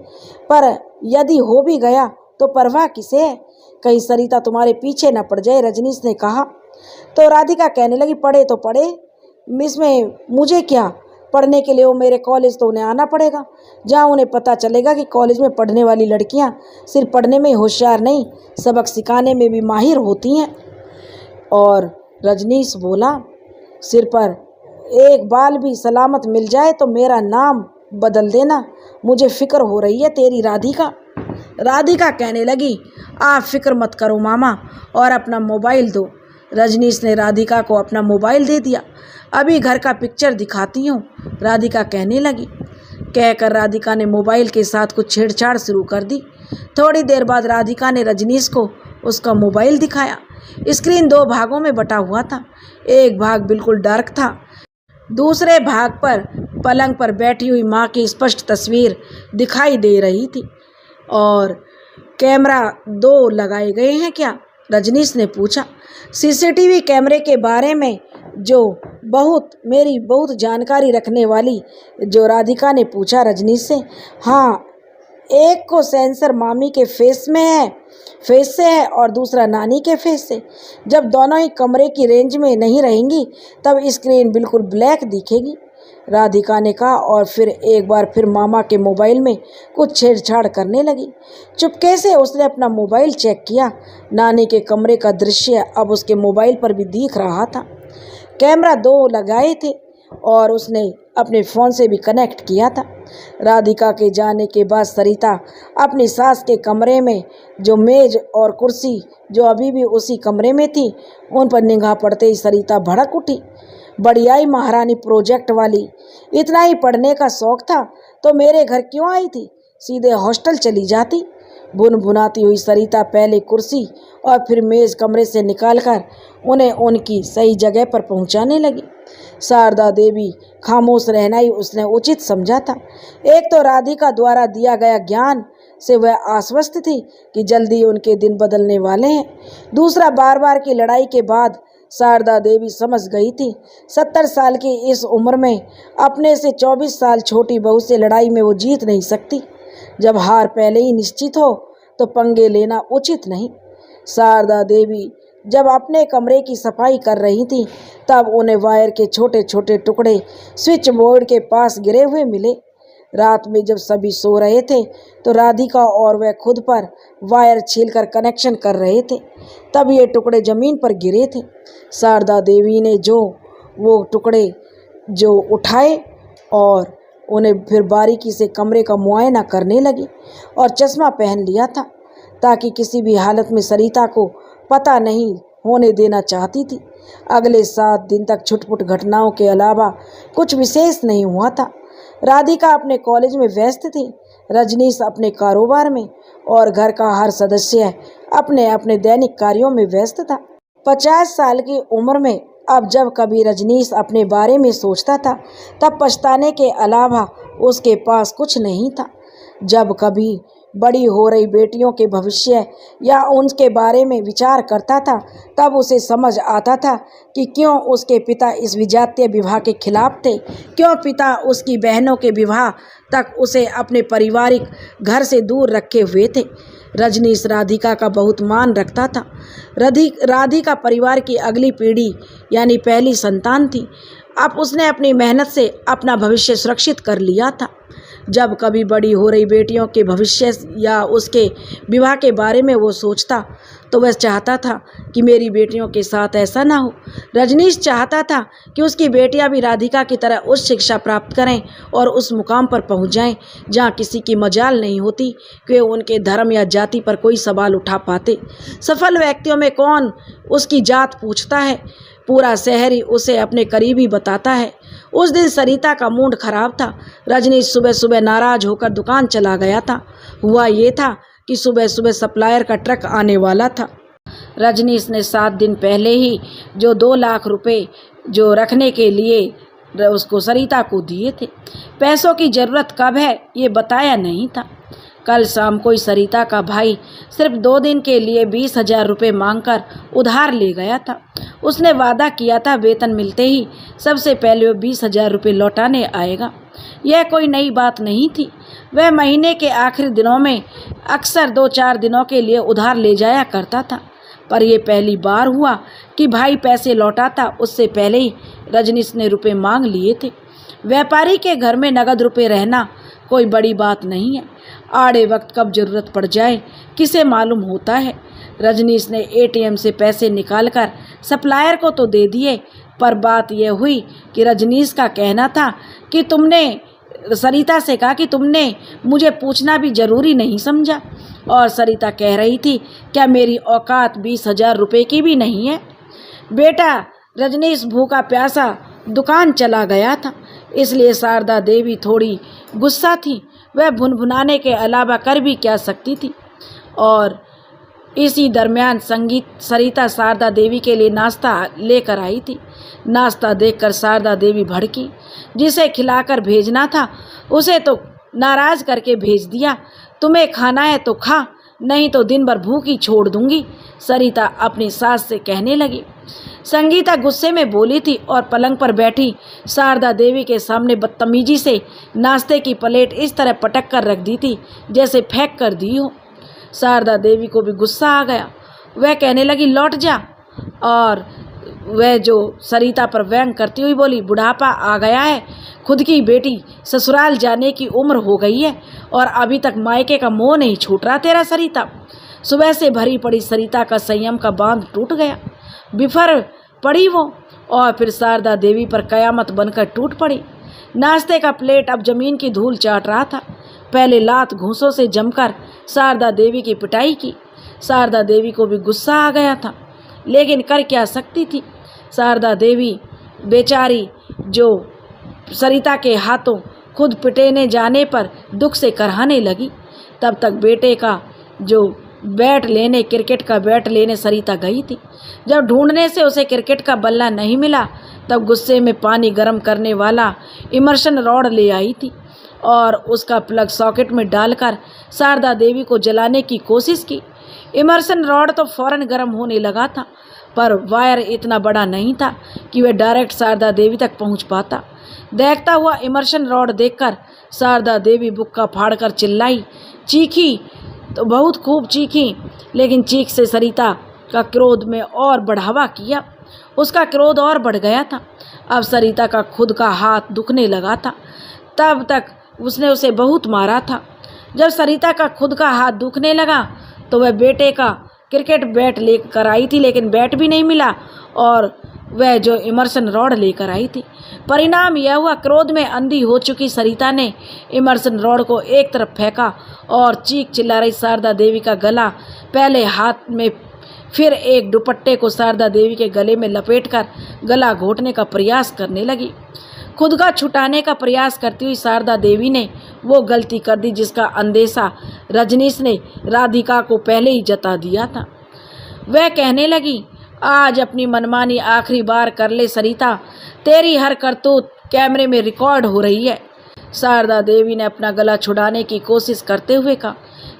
पर यदि हो भी गया तो परवाह किसे है, कहीं सरिता तुम्हारे पीछे न पड़ जाए। रजनीश ने कहा। तो राधिका कहने लगी, पढ़े तो पढ़े, इसमें मुझे क्या, पढ़ने के लिए वो मेरे कॉलेज तो उन्हें आना पड़ेगा, जहाँ उन्हें पता चलेगा कि कॉलेज में पढ़ने वाली लड़कियाँ सिर्फ पढ़ने में होशियार नहीं, सबक सिखाने में भी माहिर होती हैं। और रजनीश बोला, सिर पर एक बाल भी सलामत मिल जाए तो मेरा नाम बदल देना, मुझे फिक्र हो रही है तेरी राधिका। राधिका कहने लगी, आप फिक्र मत करो मामा और अपना मोबाइल दो। रजनीश ने राधिका को अपना मोबाइल दे दिया। अभी घर का पिक्चर दिखाती हूँ, राधिका कहने लगी। कहकर राधिका ने मोबाइल के साथ कुछ छेड़छाड़ शुरू कर दी। थोड़ी देर बाद राधिका ने रजनीश को उसका मोबाइल दिखाया। स्क्रीन 2 भागों में बटा हुआ था। एक भाग बिल्कुल डार्क था, दूसरे भाग पर पलंग पर बैठी हुई माँ की स्पष्ट तस्वीर दिखाई दे रही थी। और कैमरा 2 लगाए गए हैं क्या? रजनीश ने पूछा। सीसीटीवी कैमरे के बारे में जो मेरी बहुत जानकारी रखने वाली जो राधिका ने पूछा रजनीश से। हाँ, एक को सेंसर मामी के फेस से है और दूसरा नानी के फेस से। जब दोनों ही कमरे की रेंज में नहीं रहेंगी तब स्क्रीन बिल्कुल ब्लैक दिखेगी, राधिका ने कहा। और फिर एक बार फिर मामा के मोबाइल में कुछ छेड़छाड़ करने लगी। चुपके से उसने अपना मोबाइल चेक किया। नानी के कमरे का दृश्य अब उसके मोबाइल पर भी दिख रहा था। कैमरा 2 लगाए थे और उसने अपने फ़ोन से भी कनेक्ट किया था। राधिका के जाने के बाद सरिता अपनी सास के कमरे में जो मेज और कुर्सी जो अभी भी उसी कमरे में थी, उन पर निगाह पड़ते ही सरिता भड़क उठी। बढ़ियाई महारानी प्रोजेक्ट वाली, इतना ही पढ़ने का शौक था तो मेरे घर क्यों आई थी, सीधे हॉस्टल चली जाती। भुनभुनाती हुई सरिता पहले कुर्सी और फिर मेज कमरे से निकालकर उन्हें उनकी सही जगह पर पहुंचाने लगी। शारदा देवी खामोश रहना ही उसने उचित समझा था। एक तो राधिका द्वारा दिया गया ज्ञान से वह आश्वस्त थी कि जल्दी उनके दिन बदलने वाले हैं। दूसरा, बार बार की लड़ाई के बाद शारदा देवी समझ गई थी 70 साल की इस उम्र में अपने से 24 साल छोटी बहू से लड़ाई में वो जीत नहीं सकती। जब हार पहले ही निश्चित हो तो पंगे लेना उचित नहीं। शारदा देवी जब अपने कमरे की सफाई कर रही थी तब उन्हें वायर के छोटे छोटे टुकड़े स्विच बोर्ड के पास गिरे हुए मिले। रात में जब सभी सो रहे थे तो राधिका और वह खुद पर वायर छीलकर कनेक्शन कर रहे थे, तब ये टुकड़े जमीन पर गिरे थे। शारदा देवी ने वो टुकड़े उठाए और उन्हें फिर बारीकी से कमरे का मुआयना करने लगी और चश्मा पहन लिया था ताकि किसी भी हालत में सरिता को पता नहीं होने देना चाहती थी। अगले 7 दिन तक छुटपुट घटनाओं के अलावा कुछ विशेष नहीं हुआ था। राधिका अपने कॉलेज में व्यस्त थी, रजनीश अपने कारोबार में और घर का हर सदस्य अपने अपने दैनिक कार्यों में व्यस्त था। 50 साल की उम्र में अब जब कभी रजनीश अपने बारे में सोचता था तब पछताने के अलावा उसके पास कुछ नहीं था। जब कभी बड़ी हो रही बेटियों के भविष्य या उनके बारे में विचार करता था तब उसे समझ आता था कि क्यों उसके पिता इस विजातीय विवाह के खिलाफ थे, क्यों पिता उसकी बहनों के विवाह तक उसे अपने पारिवारिक घर से दूर रखे हुए थे। रजनीश राधिका का बहुत मान रखता था। राधिका परिवार की अगली पीढ़ी यानी पहली संतान थी। अब उसने अपनी मेहनत से अपना भविष्य सुरक्षित कर लिया था। जब कभी बड़ी हो रही बेटियों के भविष्य या उसके विवाह के बारे में वो सोचता तो वह चाहता था कि मेरी बेटियों के साथ ऐसा ना हो। रजनीश चाहता था कि उसकी बेटियां भी राधिका की तरह उच्च शिक्षा प्राप्त करें और उस मुकाम पर पहुंच जाएं जहां किसी की मजाल नहीं होती कि वे उनके धर्म या जाति पर कोई सवाल उठा पाते। सफल व्यक्तियों में कौन उसकी जात पूछता है, पूरा शहर ही उसे अपने करीबी बताता है। उस दिन सरिता का मूड खराब था। रजनीश सुबह सुबह नाराज होकर दुकान चला गया था। हुआ ये था कि सुबह सुबह सप्लायर का ट्रक आने वाला था। रजनीश ने 7 दिन पहले ही जो 2 लाख रुपए जो रखने के लिए उसको सरिता को दिए थे। पैसों की ज़रूरत कब है ये बताया नहीं था। कल शाम को सरिता का भाई सिर्फ 2 दिन के लिए 20,000 रुपये मांगकर उधार ले गया था। उसने वादा किया था वेतन मिलते ही सबसे पहले वो 20,000 रुपये लौटाने आएगा। यह कोई नई बात नहीं थी। वह महीने के आखिरी दिनों में अक्सर 2-4 दिनों के लिए उधार ले जाया करता था, पर यह पहली बार हुआ कि भाई पैसे लौटाता उससे पहले ही रजनीश ने रुपये मांग लिए थे। व्यापारी के घर में नगद रुपये रहना कोई बड़ी बात नहीं है। आड़े वक्त कब जरूरत पड़ जाए किसे मालूम होता है। रजनीश ने एटीएम से पैसे निकालकर सप्लायर को तो दे दिए, पर बात यह हुई कि रजनीश का कहना था कि तुमने सरिता से कहा कि तुमने मुझे पूछना भी जरूरी नहीं समझा, और सरिता कह रही थी क्या मेरी औकात 20,000 रुपये की भी नहीं है। बेटा, रजनीश भूखा प्यासा दुकान चला गया था, इसलिए शारदा देवी थोड़ी गुस्सा थी। वह भुनभुनाने के अलावा कर भी क्या सकती थी। और इसी दरमियान सरिता शारदा देवी के लिए नाश्ता लेकर आई थी। नाश्ता देखकर शारदा देवी भड़की। जिसे खिलाकर भेजना था उसे तो नाराज करके भेज दिया। तुम्हें खाना है तो खा, नहीं तो दिन भर भूखी छोड़ दूंगी, सरिता अपनी सास से कहने लगी। संगीता गुस्से में बोली थी और पलंग पर बैठी शारदा देवी के सामने बदतमीजी से नाश्ते की प्लेट इस तरह पटक कर रख दी थी जैसे फेंक कर दी हो। शारदा देवी को भी गुस्सा आ गया। वह कहने लगी लौट जा, और वह जो सरिता पर व्यंग करती हुई बोली बुढ़ापा आ गया है, खुद की बेटी ससुराल जाने की उम्र हो गई है और अभी तक मायके का मोह नहीं छूट रहा तेरा सरिता। सुबह से भरी पड़ी सरिता का संयम का बांध टूट गया। बिफर पड़ी वो और फिर शारदा देवी पर कयामत बनकर टूट पड़ी। नाश्ते का प्लेट अब जमीन की धूल चाट रहा था। पहले लात घूंसों से जमकर शारदा देवी की पिटाई की। शारदा देवी को भी गुस्सा आ गया था, लेकिन कर क्या सकती थी। शारदा देवी बेचारी जो सरिता के हाथों खुद पिटेने जाने पर दुख से करहाने लगी। तब तक बेटे का जो क्रिकेट का बैट लेने सरिता गई थी। जब ढूंढने से उसे क्रिकेट का बल्ला नहीं मिला, तब गुस्से में पानी गर्म करने वाला इमर्शन रॉड ले आई थी और उसका प्लग सॉकेट में डालकर शारदा देवी को जलाने की कोशिश की। इमर्शन रॉड तो फौरन गर्म होने लगा था, पर वायर इतना बड़ा नहीं था कि वह डायरेक्ट शारदा देवी तक पहुंच पाता। देखता हुआ इमर्शन रॉड देखकर शारदा देवी बुक्का फाड़कर चिल्लाई, चीखी तो बहुत खूब चीखी, लेकिन चीख से सरिता का क्रोध में और बढ़ावा किया। उसका क्रोध और बढ़ गया था। अब सरिता का खुद का हाथ दुखने लगा था। तब तक उसने उसे बहुत मारा था। जब सरिता का खुद का हाथ दुखने लगा तो वह बेटे का क्रिकेट बैट लेकर आई थी, लेकिन बैट भी नहीं मिला और वह जो इमर्शन रॉड लेकर आई थी। परिणाम यह हुआ, क्रोध में अंधी हो चुकी सरिता ने इमर्शन रॉड को एक तरफ फेंका और चीख चिल्ला रही शारदा देवी का गला पहले हाथ में फिर एक दुपट्टे को शारदा देवी के गले में लपेटकर गला घोटने का प्रयास करने लगी। खुद का छुटाने का प्रयास करती हुई शारदा देवी ने वो गलती कर दी जिसका अंदेशा रजनीश ने राधिका को पहले ही जता दिया था। वह कहने लगी, आज अपनी मनमानी आखिरी बार कर ले सरिता, तेरी हर करतूत कैमरे में रिकॉर्ड हो रही है। शारदा देवी ने अपना गला छुड़ाने की कोशिश करते हुए कहा।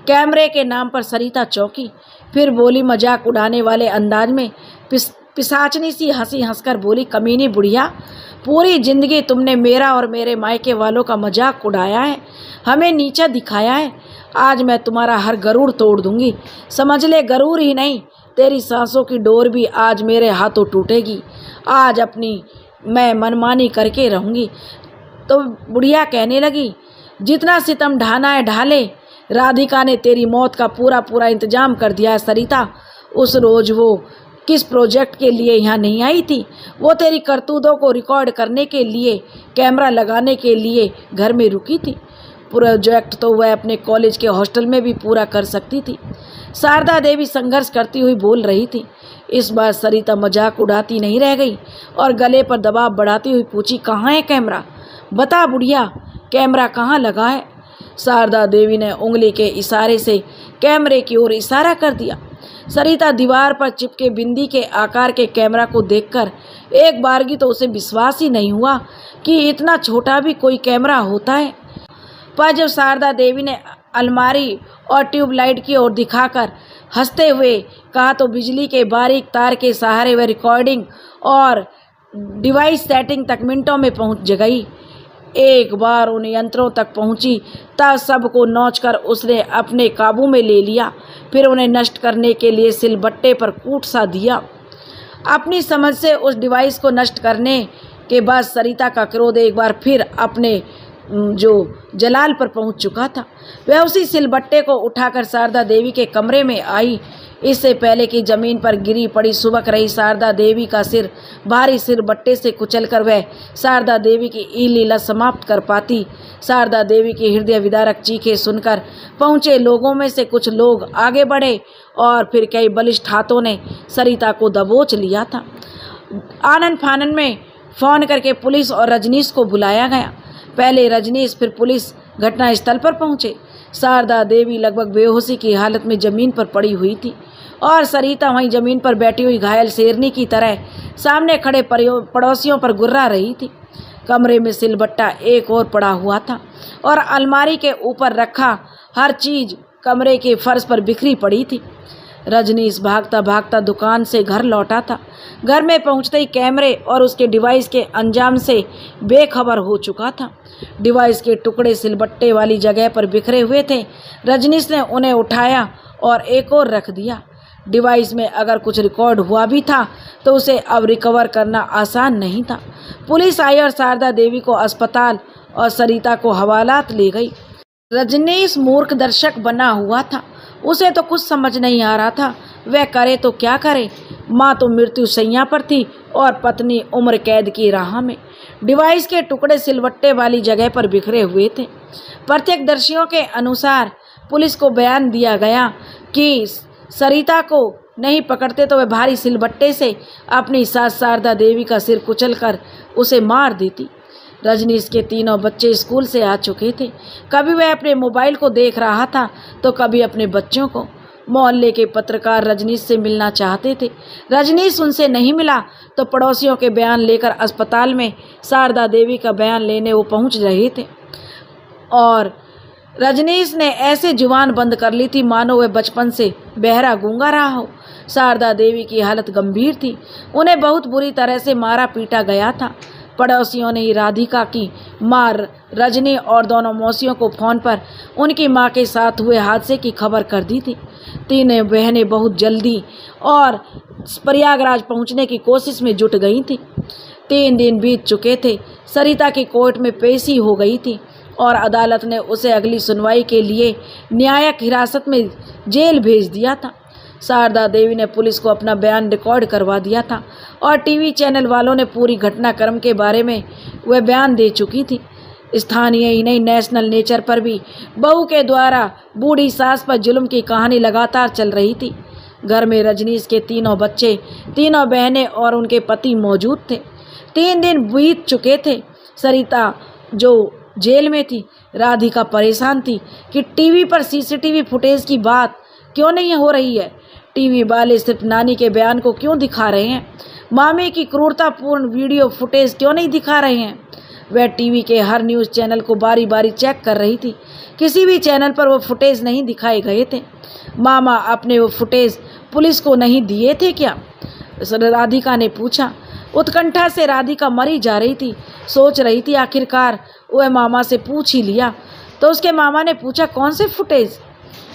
कैमरे के नाम पर सरिता चौंकी, फिर बोली मजाक उड़ाने वाले अंदाज में, पिशाचनी सी हंसी हंसकर बोली, कमीनी बुढ़िया, पूरी जिंदगी तुमने मेरा और मेरे मायके वालों का मजाक उड़ाया है, हमें नीचा दिखाया है। आज मैं तुम्हारा हर गरुड़ तोड़ दूंगी। समझ ले, गरुड़ ही नहीं, तेरी सांसों की डोर भी आज मेरे हाथों टूटेगी। आज अपनी मैं मनमानी करके रहूंगी। तो बुढ़िया कहने लगी, जितना सितम ढाना है ढाले, राधिका ने तेरी मौत का पूरा पूरा इंतजाम कर दिया है सरिता। उस रोज वो किस प्रोजेक्ट के लिए यहाँ नहीं आई थी? वो तेरी करतूतों को रिकॉर्ड करने के लिए, कैमरा लगाने के लिए घर में रुकी थी। प्रोजेक्ट तो वह अपने कॉलेज के हॉस्टल में भी पूरा कर सकती थी। शारदा देवी संघर्ष करती हुई बोल रही थी। इस बार सरिता मजाक उड़ाती नहीं रह गई और गले पर दबाव बढ़ाती हुई पूछी, कहाँ है कैमरा? बता बुढ़िया, कैमरा कहाँ लगा है? शारदा देवी ने उंगली के इशारे से कैमरे की ओर इशारा कर दिया। सरिता दीवार पर चिपके बिंदी के आकार के कैमरा को देखकर एक बारगी तो उसे विश्वास ही नहीं हुआ कि इतना छोटा भी कोई कैमरा होता है। पर जब शारदा देवी ने अलमारी और ट्यूबलाइट की ओर दिखाकर हंसते हुए कहा तो बिजली के बारीक तार के सहारे वह रिकॉर्डिंग और डिवाइस सेटिंग तक मिनटों में पहुंच गई। एक बार उन यंत्रों तक पहुंची तब सबको नोचकर उसने अपने काबू में ले लिया। फिर उन्हें नष्ट करने के लिए सिलबट्टे पर कूट सा दिया। अपनी समझ से उस डिवाइस को नष्ट करने के बाद सरिता का क्रोध एक बार फिर अपने जो जलाल पर पहुंच चुका था। वह उसी सिलबट्टे को उठाकर शारदा देवी के कमरे में आई। इससे पहले कि जमीन पर गिरी पड़ी सुबक रही शारदा देवी का सिर भारी सिलबट्टे से कुचलकर वह शारदा देवी की ई लीला समाप्त कर पाती। शारदा देवी की हृदय विदारक चीखें सुनकर पहुंचे लोगों में से कुछ लोग आगे बढ़े और फिर कई बलिष्ठ हाथों ने सरिता को दबोच लिया था। आनन फानन में फोन करके पुलिस और रजनीश को बुलाया गया। पहले रजनीश फिर पुलिस घटनास्थल पर पहुंचे। शारदा देवी लगभग बेहोशी की हालत में जमीन पर पड़ी हुई थी और सरिता वहीं जमीन पर बैठी हुई घायल शेरनी की तरह सामने खड़े पड़ोसियों पर गुर्रा रही थी। कमरे में सिलबट्टा एक और पड़ा हुआ था और अलमारी के ऊपर रखा हर चीज कमरे के फर्श पर बिखरी पड़ी थी। रजनीश भागता भागता दुकान से घर लौटा था। घर में पहुंचते ही कैमरे और उसके डिवाइस के अंजाम से बेखबर हो चुका था। डिवाइस के टुकड़े सिलबट्टे वाली जगह पर बिखरे हुए थे। रजनीश ने उन्हें उठाया और एक और रख दिया। डिवाइस में अगर कुछ रिकॉर्ड हुआ भी था तो उसे अब रिकवर करना आसान नहीं था। पुलिस आई और शारदा देवी को अस्पताल और सरिता को हवालात ले गई। रजनीश मूर्ख दर्शक बना हुआ था। उसे तो कुछ समझ नहीं आ रहा था वह करे तो क्या करे। माँ तो मृत्यु शैया पर थी और पत्नी उम्र कैद की राह में। डिवाइस के टुकड़े सिलवट्टे वाली जगह पर बिखरे हुए थे। प्रत्यक्षदर्शियों के अनुसार पुलिस को बयान दिया गया कि सरिता को नहीं पकड़ते तो वह भारी सिलबट्टे से अपनी सास शारदा देवी का सिर कुचलकर उसे मार देती। रजनीश के तीनों बच्चे स्कूल से आ चुके थे। कभी वह अपने मोबाइल को देख रहा था तो कभी अपने बच्चों को। मोहल्ले के पत्रकार रजनीश से मिलना चाहते थे। रजनीश उनसे नहीं मिला तो पड़ोसियों के बयान लेकर अस्पताल में शारदा देवी का बयान लेने वो पहुंच रहे थे। और रजनीश ने ऐसे जुबान बंद कर ली थी मानो वह बचपन से बहरा गूंगा रहा हो। शारदा देवी की हालत गंभीर थी। उन्हें बहुत बुरी तरह से मारा पीटा गया था। पड़ोसियों ने ही राधिका की मां रजनी और दोनों मौसियों को फ़ोन पर उनकी मां के साथ हुए हादसे की खबर कर दी थी। तीनों बहनें बहुत जल्दी और प्रयागराज पहुंचने की कोशिश में जुट गई थीं। 3 दिन बीत चुके थे। सरिता की कोर्ट में पेशी हो गई थी और अदालत ने उसे अगली सुनवाई के लिए न्यायिक हिरासत में जेल भेज दिया था। शारदा देवी ने पुलिस को अपना बयान रिकॉर्ड करवा दिया था और टीवी चैनल वालों ने पूरी घटनाक्रम के बारे में वह बयान दे चुकी थी। स्थानीय ही नहीं, नेशनल नेचर पर भी बहू के द्वारा बूढ़ी सास पर जुल्म की कहानी लगातार चल रही थी। घर में रजनीश के तीनों बच्चे, तीनों बहनें और उनके पति मौजूद थे। 3 दिन बीत चुके थे। सरिता जो जेल में थी, राधिका परेशान थी कि टीवी पर सीसीटीवी फुटेज की बात क्यों नहीं हो रही है। टीवी वाले सिर्फ नानी के बयान को क्यों दिखा रहे हैं। मामी की क्रूरतापूर्ण वीडियो फुटेज क्यों नहीं दिखा रहे हैं। वह टीवी के हर न्यूज़ चैनल को बारी बारी चेक कर रही थी। किसी भी चैनल पर वो फुटेज नहीं दिखाए गए थे। मामा अपने वो फुटेज पुलिस को नहीं दिए थे क्या, राधिका ने पूछा। उत्कंठा से राधिका मरी जा रही थी। सोच रही थी आखिरकार वह मामा से पूछ ही लिया। तो उसके मामा ने पूछा कौन से फुटेज,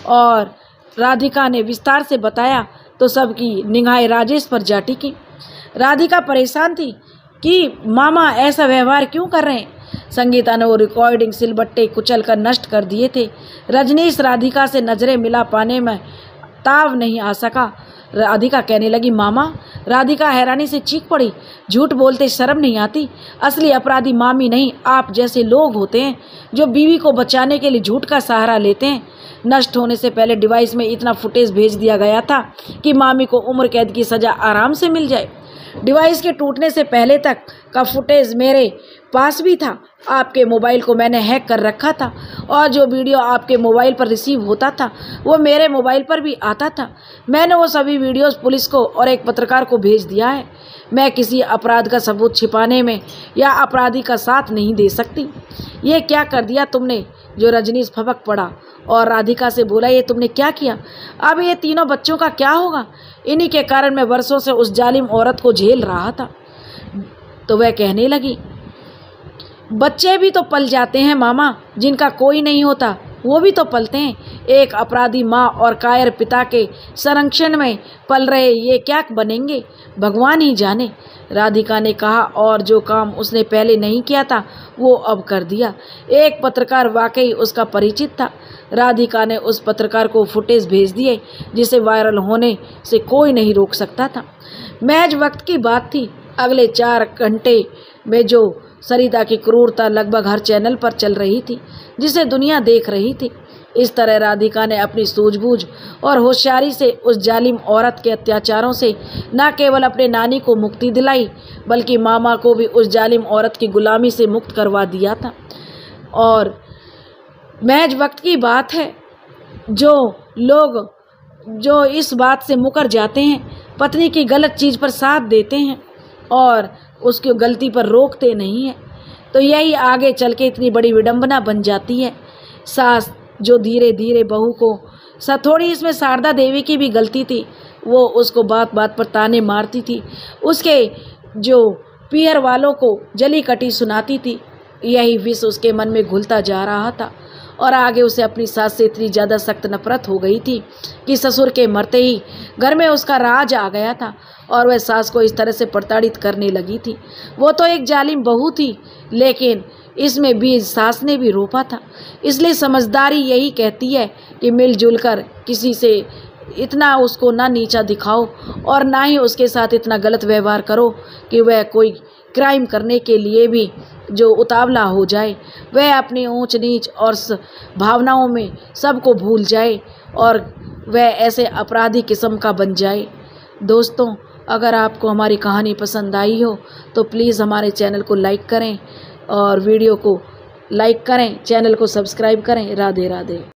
और राधिका ने विस्तार से बताया तो सबकी निगाहें राजेश पर जा टिकी। राधिका परेशान थी कि मामा ऐसा व्यवहार क्यों कर रहे हैं। संगीता ने वो रिकॉर्डिंग सिलबट्टे कुचल कर नष्ट कर दिए थे। रजनीश राधिका से नजरें मिला पाने में ताव नहीं आ सका। राधिका कहने लगी मामा। राधिका हैरानी से चीख पड़ी। झूठ बोलते शर्म नहीं आती। असली अपराधी मामी नहीं, आप जैसे लोग होते हैं जो बीवी को बचाने के लिए झूठ का सहारा लेते हैं। नष्ट होने से पहले डिवाइस में इतना फुटेज भेज दिया गया था कि मामी को उम्र कैद की सज़ा आराम से मिल जाए। डिवाइस के टूटने से पहले तक का फुटेज मेरे पास भी था। आपके मोबाइल को मैंने हैक कर रखा था और जो वीडियो आपके मोबाइल पर रिसीव होता था वो मेरे मोबाइल पर भी आता था। मैंने वो सभी वीडियोस पुलिस को और एक पत्रकार को भेज दिया है। मैं किसी अपराध का सबूत छिपाने में या अपराधी का साथ नहीं दे सकती। ये क्या कर दिया तुमने। जो रजनीश फपक पड़ा और राधिका से बोला ये तुमने क्या किया। अब ये तीनों बच्चों का क्या होगा। इन्हीं के कारण मैं वर्षों से उस जालिम औरत को झेल रहा था। तो वह कहने लगी बच्चे भी तो पल जाते हैं मामा, जिनका कोई नहीं होता वो भी तो पलते हैं। एक अपराधी माँ और कायर पिता के संरक्षण में पल रहे ये क्या बनेंगे, भगवान ही जाने। राधिका ने कहा और जो काम उसने पहले नहीं किया था वो अब कर दिया। एक पत्रकार वाकई उसका परिचित था। राधिका ने उस पत्रकार को फुटेज भेज दिए जिसे वायरल होने से कोई नहीं रोक सकता था। महज वक्त की बात थी। अगले 4 घंटे में जो सरिता की क्रूरता लगभग हर चैनल पर चल रही थी, जिसे दुनिया देख रही थी। इस तरह राधिका ने अपनी सूझबूझ और होशियारी से उस जालिम औरत के अत्याचारों से न केवल अपने नानी को मुक्ति दिलाई बल्कि मामा को भी उस जालिम औरत की गुलामी से मुक्त करवा दिया था। और महज वक्त की बात है। जो लोग जो इस बात से मुकर जाते हैं, पत्नी की गलत चीज़ पर साथ देते हैं और उसकी गलती पर रोकते नहीं हैं, तो यही आगे चल के इतनी बड़ी विडंबना बन जाती है। सास जो धीरे धीरे बहू को थोड़ी इसमें शारदा देवी की भी गलती थी, वो उसको बात बात पर ताने मारती थी, उसके जो पीहर वालों को जली कटी सुनाती थी। यही विष उसके मन में घुलता जा रहा था और आगे उसे अपनी सास से इतनी ज़्यादा सख्त नफरत हो गई थी कि ससुर के मरते ही घर में उसका राज आ गया था और वह सास को इस तरह से प्रताड़ित करने लगी थी। वो तो एक जालिम बहू थी, लेकिन इसमें भी सास ने भी रोपा था। इसलिए समझदारी यही कहती है कि मिलजुल कर किसी से इतना उसको ना नीचा दिखाओ और ना ही उसके साथ इतना गलत व्यवहार करो कि वह कोई क्राइम करने के लिए भी जो उतावला हो जाए, वह अपनी ऊंच नीच और भावनाओं में सबको भूल जाए और वह ऐसे अपराधी किस्म का बन जाए। दोस्तों, अगर आपको हमारी कहानी पसंद आई हो तो प्लीज़ हमारे चैनल को लाइक करें और वीडियो को लाइक करें, चैनल को सब्सक्राइब करें। राधे राधे।